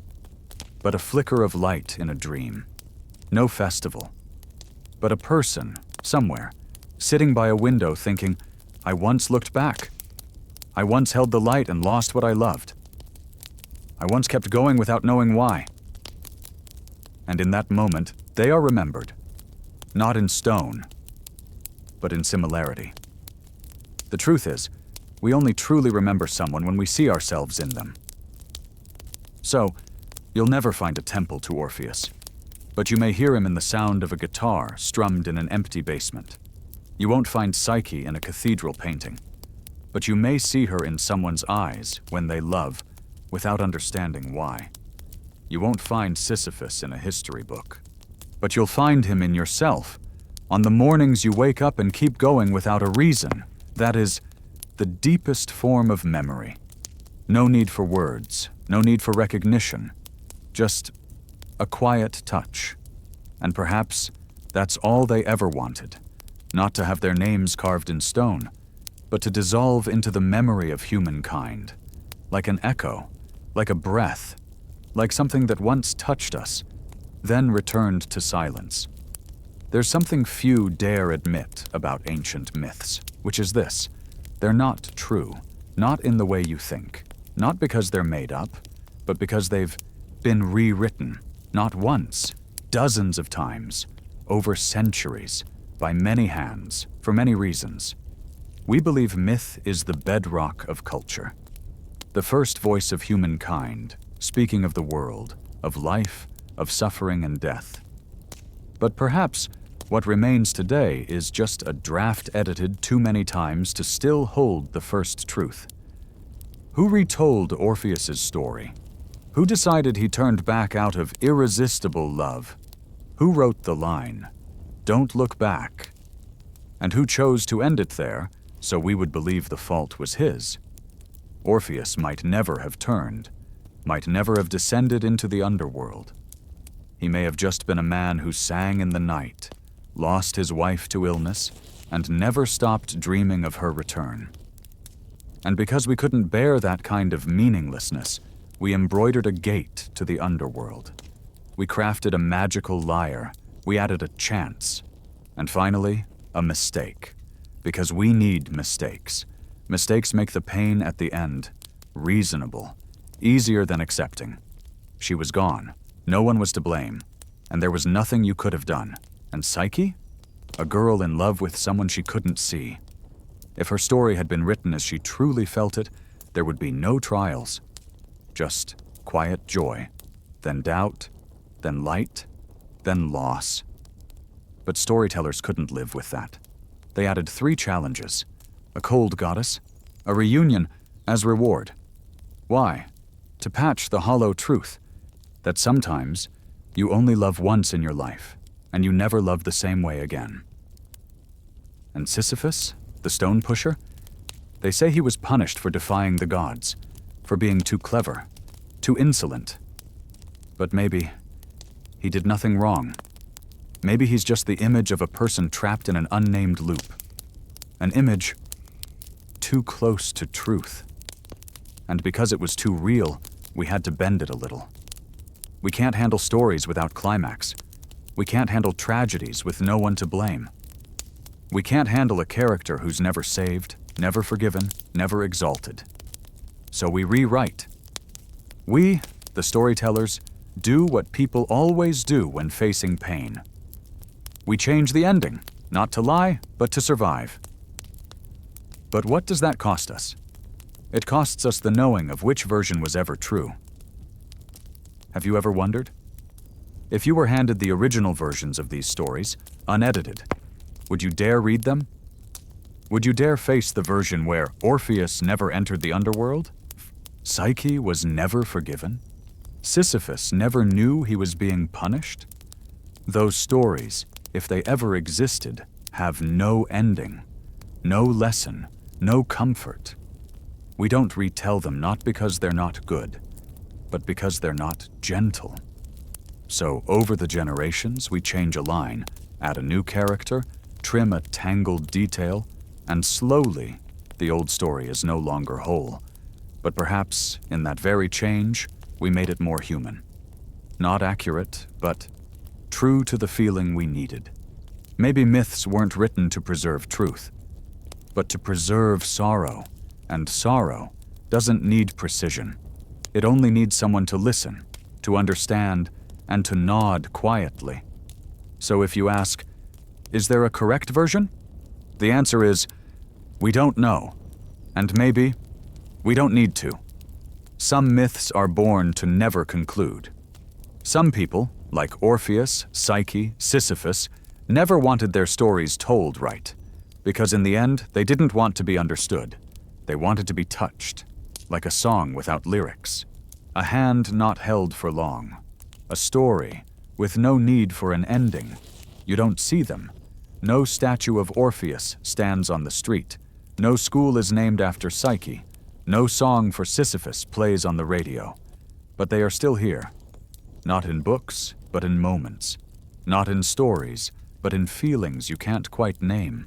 but a flicker of light in a dream. No festival, but a person, somewhere, sitting by a window thinking, I once looked back. I once held the light and lost what I loved. I once kept going without knowing why. And in that moment, they are remembered, not in stone, but in similarity. The truth is, we only truly remember someone when we see ourselves in them. So, you'll never find a temple to Orpheus, but you may hear him in the sound of a guitar strummed in an empty basement. You won't find Psyche in a cathedral painting, but you may see her in someone's eyes when they love, without understanding why. You won't find Sisyphus in a history book, but you'll find him in yourself, on the mornings you wake up and keep going without a reason. That is the deepest form of memory. No need for words, no need for recognition, just a quiet touch. And perhaps that's all they ever wanted, not to have their names carved in stone, but to dissolve into the memory of humankind, like an echo, like a breath, like something that once touched us, then returned to silence. There's something few dare admit about ancient myths, which is this: they're not true, not in the way you think, not because they're made up, but because they've been rewritten, not once, dozens of times, over centuries, by many hands, for many reasons. We believe myth is the bedrock of culture, the first voice of humankind, speaking of the world, of life, of suffering and death. But perhaps what remains today is just a draft edited too many times to still hold the first truth. Who retold Orpheus's story? Who decided he turned back out of irresistible love? Who wrote the line, "Don't look back"? And who chose to end it there so we would believe the fault was his? Orpheus might never have turned, might never have descended into the underworld. He may have just been a man who sang in the night, lost his wife to illness, and never stopped dreaming of her return. And because we couldn't bear that kind of meaninglessness, we embroidered a gate to the underworld. We crafted a magical lyre, we added a chance, and finally, a mistake. Because we need mistakes. Mistakes make the pain at the end reasonable, easier than accepting. She was gone, no one was to blame, and there was nothing you could have done. And Psyche? A girl in love with someone she couldn't see. If her story had been written as she truly felt it, there would be no trials. Just quiet joy, then doubt, then light, then loss. But storytellers couldn't live with that. They added 3 challenges: a cold goddess, a reunion as reward. Why? To patch the hollow truth that sometimes you only love once in your life, and you never love the same way again. And Sisyphus, the stone pusher? They say he was punished for defying the gods, for being too clever, too insolent. But maybe he did nothing wrong. Maybe he's just the image of a person trapped in an unnamed loop. An image too close to truth. And because it was too real, we had to bend it a little. We can't handle stories without climax. We can't handle tragedies with no one to blame. We can't handle a character who's never saved, never forgiven, never exalted. So we rewrite. We, the storytellers, do what people always do when facing pain. We change the ending, not to lie, but to survive. But what does that cost us? It costs us the knowing of which version was ever true. Have you ever wondered? If you were handed the original versions of these stories, unedited, would you dare read them? Would you dare face the version where Orpheus never entered the underworld? Psyche was never forgiven? Sisyphus never knew he was being punished? Those stories, if they ever existed, have no ending, no lesson, no comfort. We don't retell them not because they're not good, but because they're not gentle. So over the generations, we change a line, add a new character, trim a tangled detail, and slowly, the old story is no longer whole. But perhaps, in that very change, we made it more human. Not accurate, but true to the feeling we needed. Maybe myths weren't written to preserve truth, but to preserve sorrow, and sorrow doesn't need precision. It only needs someone to listen, to understand, and to nod quietly. So if you ask, is there a correct version? The answer is, we don't know. And maybe, we don't need to. Some myths are born to never conclude. Some people, like Orpheus, Psyche, Sisyphus, never wanted their stories told right, because in the end, they didn't want to be understood. They wanted to be touched, like a song without lyrics, a hand not held for long, a story with no need for an ending. You don't see them. No statue of Orpheus stands on the street. No school is named after Psyche. No song for Sisyphus plays on the radio. But they are still here. Not in books, but in moments. Not in stories, but in feelings you can't quite name.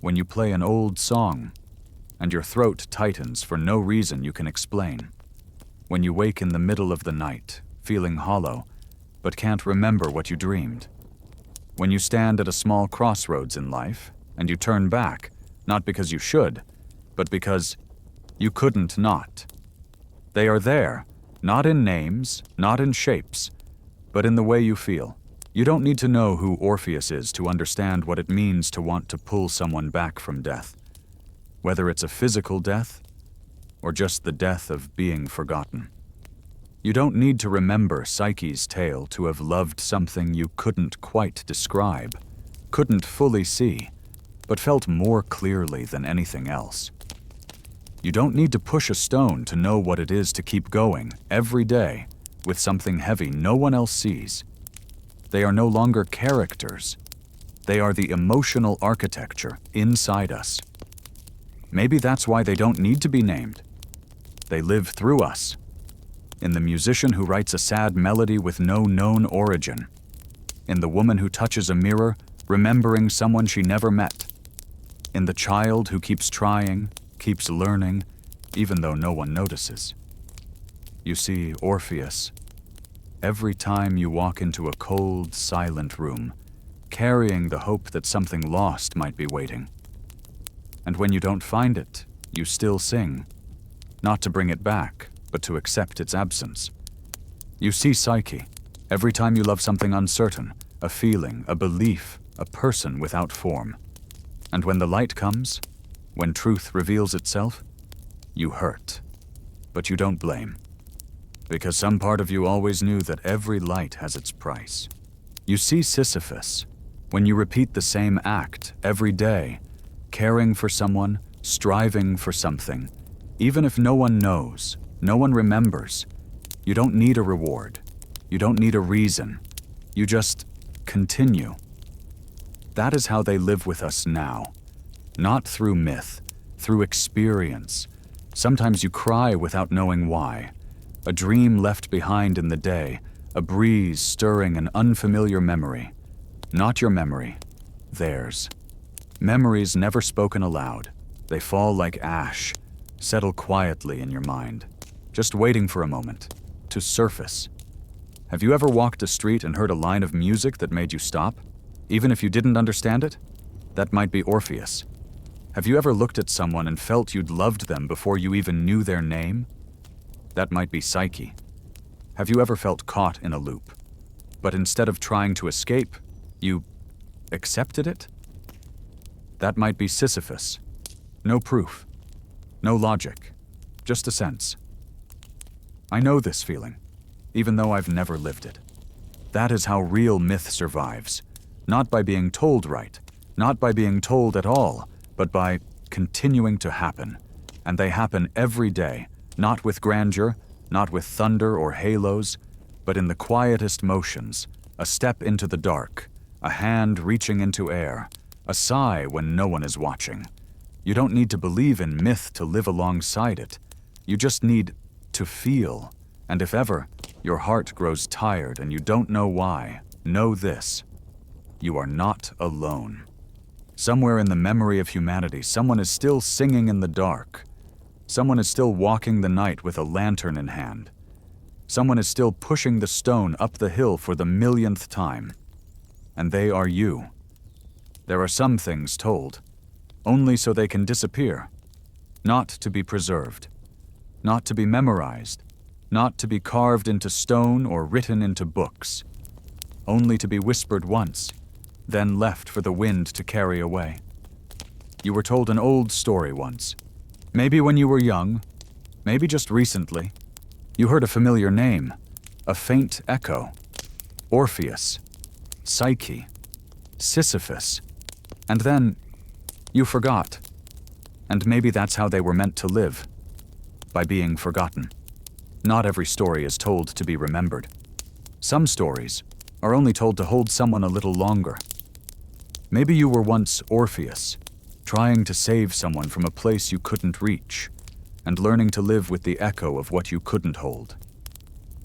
When you play an old song, and your throat tightens for no reason you can explain. When you wake in the middle of the night, feeling hollow, but can't remember what you dreamed. When you stand at a small crossroads in life, and you turn back, not because you should, but because you couldn't not. They are there, not in names, not in shapes, but in the way you feel. You don't need to know who Orpheus is to understand what it means to want to pull someone back from death. Whether it's a physical death, or just the death of being forgotten. You don't need to remember Psyche's tale to have loved something you couldn't quite describe, couldn't fully see, but felt more clearly than anything else. You don't need to push a stone to know what it is to keep going every day with something heavy no one else sees. They are no longer characters. They are the emotional architecture inside us. Maybe that's why they don't need to be named. They live through us. In the musician who writes a sad melody with no known origin. In the woman who touches a mirror, remembering someone she never met. In the child who keeps trying, keeps learning, even though no one notices. You see, Orpheus, every time you walk into a cold, silent room, carrying the hope that something lost might be waiting. And when you don't find it, you still sing, not to bring it back, but to accept its absence. You see Psyche, every time you love something uncertain, a feeling, a belief, a person without form. And when the light comes, when truth reveals itself, you hurt, but you don't blame. Because some part of you always knew that every light has its price. You see Sisyphus, when you repeat the same act every day, caring for someone, striving for something, even if no one knows, no one remembers. You don't need a reward. You don't need a reason. You just continue. That is how they live with us now. Not through myth, through experience. Sometimes you cry without knowing why. A dream left behind in the day, a breeze stirring an unfamiliar memory. Not your memory, theirs. Memories never spoken aloud. They fall like ash, settle quietly in your mind, just waiting for a moment to surface. Have you ever walked a street and heard a line of music that made you stop, even if you didn't understand it? That might be Orpheus. Have you ever looked at someone and felt you'd loved them before you even knew their name? That might be Psyche. Have you ever felt caught in a loop, but instead of trying to escape, you accepted it? That might be Sisyphus. No proof, no logic, just a sense. I know this feeling, even though I've never lived it. That is how real myth survives, not by being told right, not by being told at all, but by continuing to happen. And they happen every day, not with grandeur, not with thunder or halos, but in the quietest motions, a step into the dark, a hand reaching into air, a sigh when no one is watching. You don't need to believe in myth to live alongside it. You just need to feel. And if ever your heart grows tired and you don't know why, know this: you are not alone. Somewhere in the memory of humanity, someone is still singing in the dark. Someone is still walking the night with a lantern in hand. Someone is still pushing the stone up the hill for the millionth time. And they are you. There are some things told, only so they can disappear, not to be preserved, not to be memorized, not to be carved into stone or written into books, only to be whispered once, then left for the wind to carry away. You were told an old story once. Maybe when you were young, maybe just recently. You heard a familiar name, a faint echo. Orpheus, Psyche, Sisyphus. And then, you forgot. And maybe that's how they were meant to live, by being forgotten. Not every story is told to be remembered. Some stories are only told to hold someone a little longer. Maybe you were once Orpheus, trying to save someone from a place you couldn't reach, and learning to live with the echo of what you couldn't hold.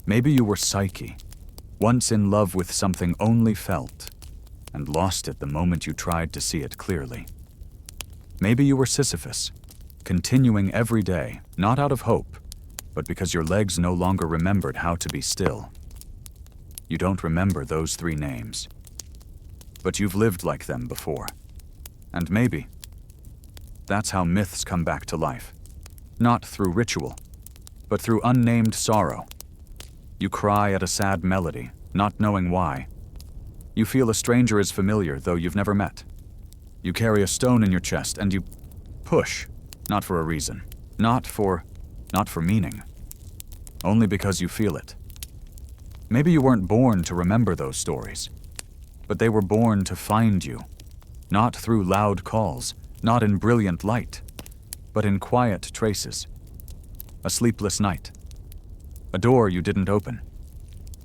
Maybe you were Psyche, once in love with something only felt, and lost it the moment you tried to see it clearly. Maybe you were Sisyphus, continuing every day, not out of hope, but because your legs no longer remembered how to be still. You don't remember those 3 names, but you've lived like them before. And maybe that's how myths come back to life. Not through ritual, but through unnamed sorrow. You cry at a sad melody, not knowing why. You feel a stranger is familiar, though you've never met. You carry a stone in your chest and you push, not for a reason, not for meaning, only because you feel it. Maybe you weren't born to remember those stories, but they were born to find you, not through loud calls, not in brilliant light, but in quiet traces. A sleepless night, a door you didn't open,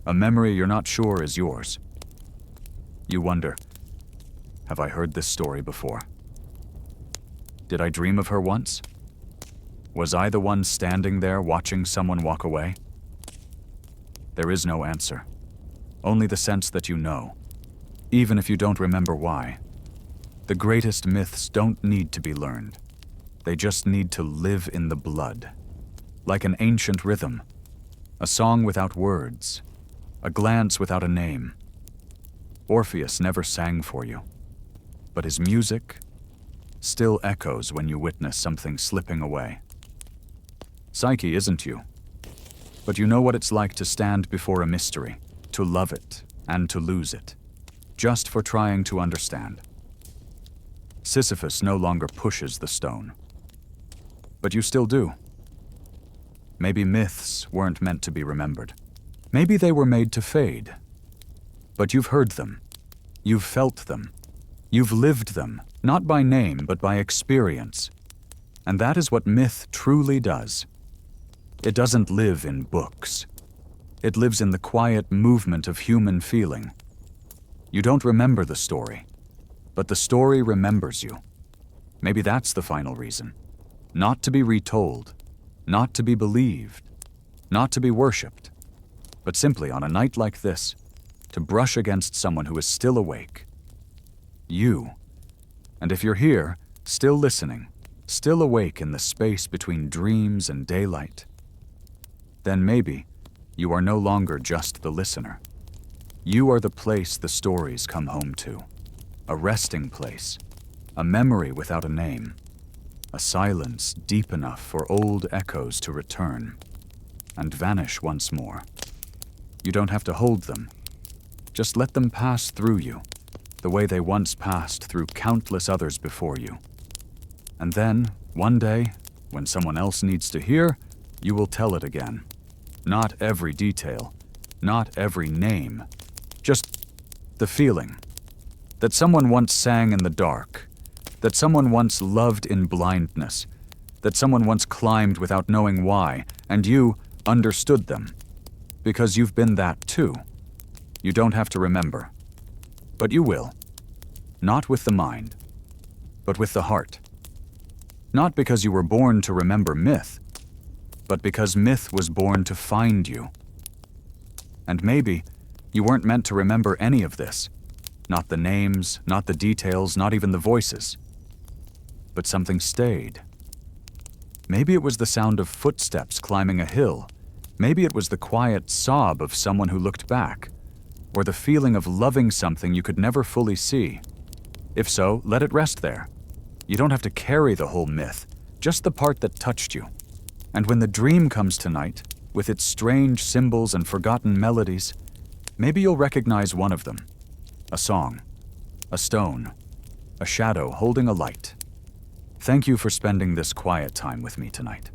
a memory you're not sure is yours. You wonder, have I heard this story before? Did I dream of her once? Was I the one standing there watching someone walk away? There is no answer, only the sense that you know, even if you don't remember why. The greatest myths don't need to be learned. They just need to live in the blood. Like an ancient rhythm, a song without words, a glance without a name. Orpheus never sang for you, but his music still echoes when you witness something slipping away. Psyche isn't you, but you know what it's like to stand before a mystery, to love it and to lose it, just for trying to understand. Sisyphus no longer pushes the stone, but you still do. Maybe myths weren't meant to be remembered. Maybe they were made to fade. But you've heard them. You've felt them. You've lived them, not by name, but by experience. And that is what myth truly does. It doesn't live in books. It lives in the quiet movement of human feeling. You don't remember the story, but the story remembers you. Maybe that's the final reason. Not to be retold, not to be believed, not to be worshipped, but simply on a night like this, to brush against someone who is still awake. You. And if you're here, still listening, still awake in the space between dreams and daylight, then maybe you are no longer just the listener. You are the place the stories come home to, a resting place, a memory without a name, a silence deep enough for old echoes to return and vanish once more. You don't have to hold them. Just let them pass through you, the way they once passed through countless others before you. And then, one day, when someone else needs to hear, you will tell it again. Not every detail, not every name, just the feeling that someone once sang in the dark, that someone once loved in blindness, that someone once climbed without knowing why, and you understood them, because you've been that too. You don't have to remember, but you will. Not with the mind, but with the heart. Not because you were born to remember myth, but because myth was born to find you. And maybe you weren't meant to remember any of this. Not the names, not the details, not even the voices. But something stayed. Maybe it was the sound of footsteps climbing a hill. Maybe it was the quiet sob of someone who looked back, or the feeling of loving something you could never fully see. If so, let it rest there. You don't have to carry the whole myth, just the part that touched you. And when the dream comes tonight, with its strange symbols and forgotten melodies, maybe you'll recognize one of them. A song, a stone, a shadow holding a light. Thank you for spending this quiet time with me tonight.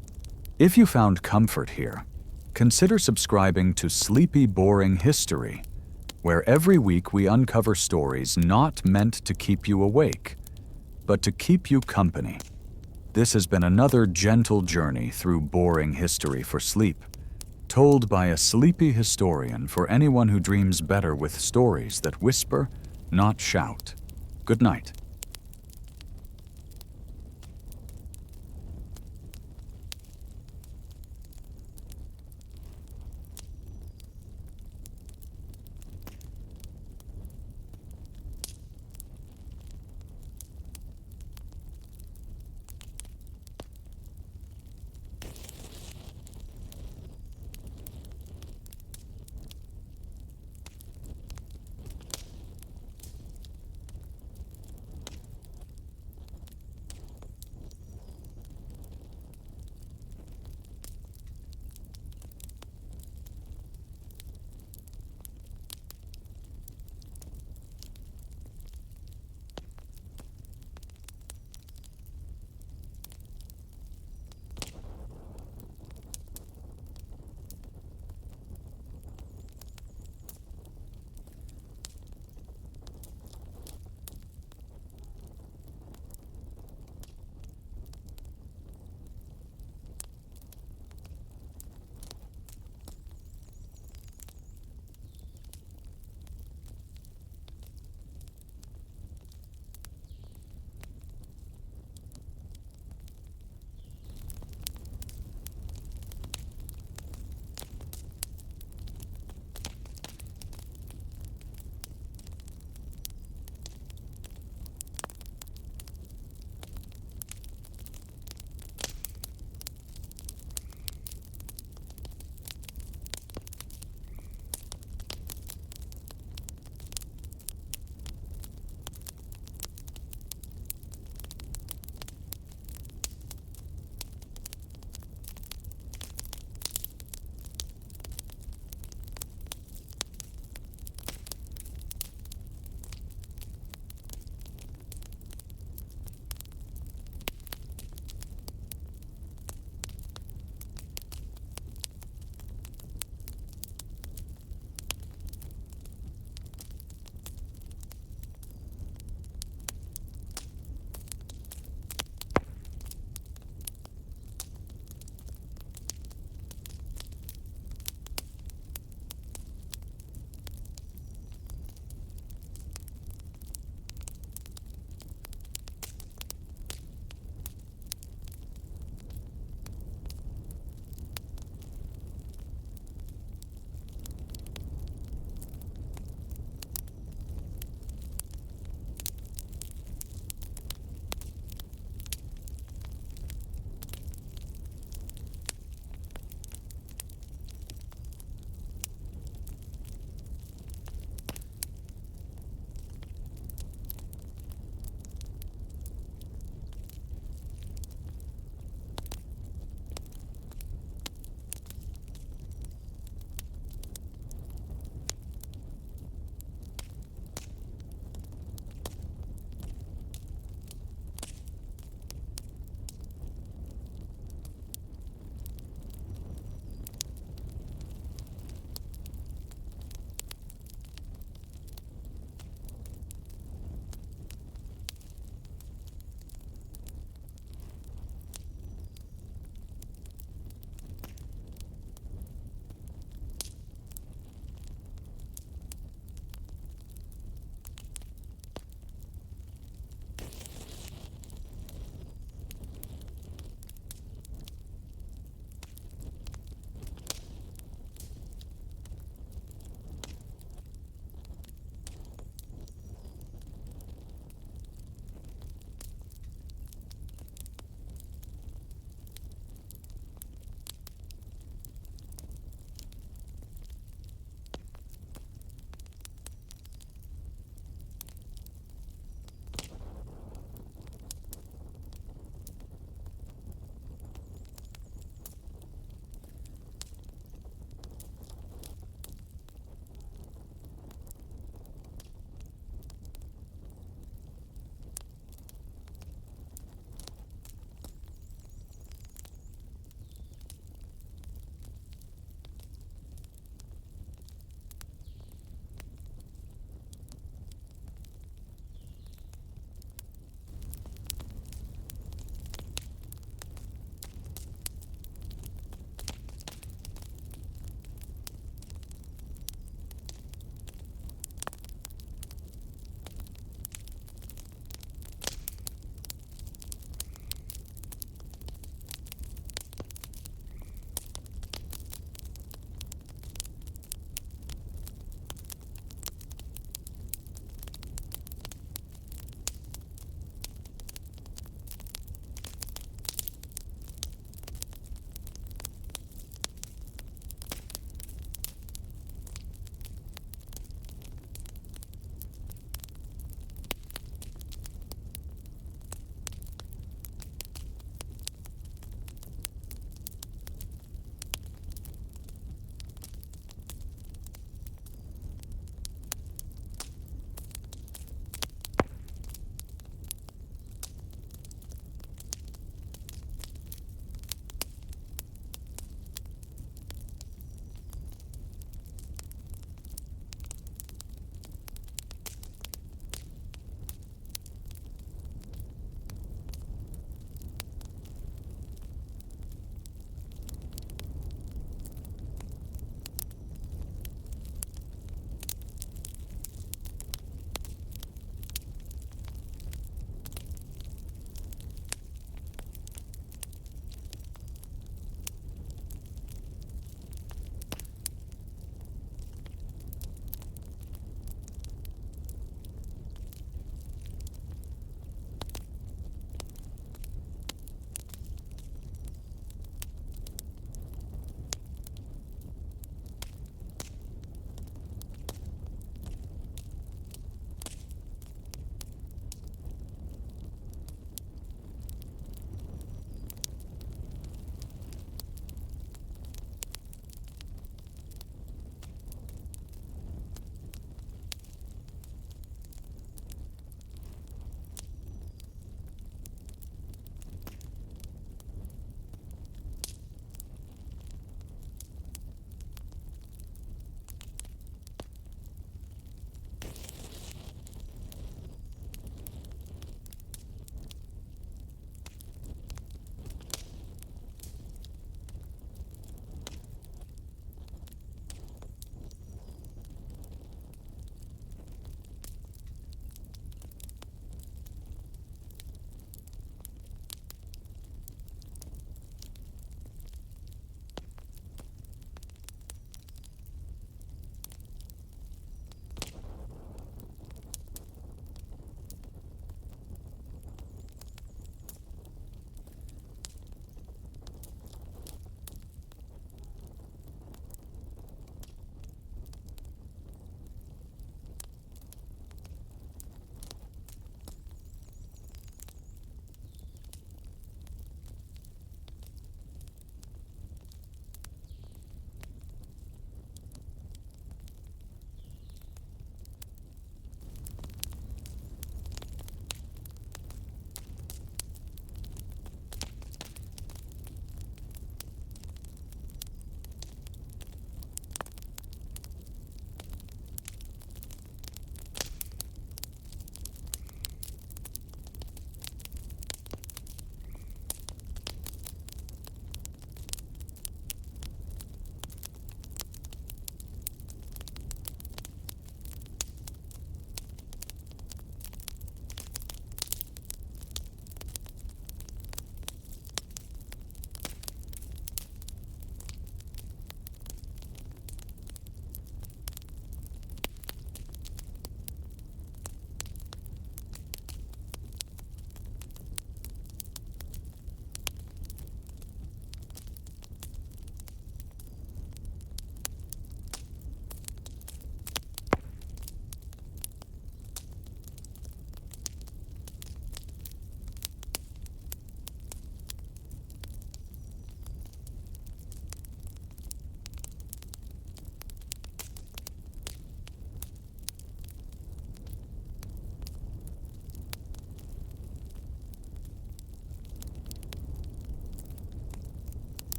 If you found comfort here, consider subscribing to Sleepy Boring History, where every week we uncover stories not meant to keep you awake, but to keep you company. This has been another gentle journey through boring history for sleep, told by a sleepy historian for anyone who dreams better with stories that whisper, not shout. Good night.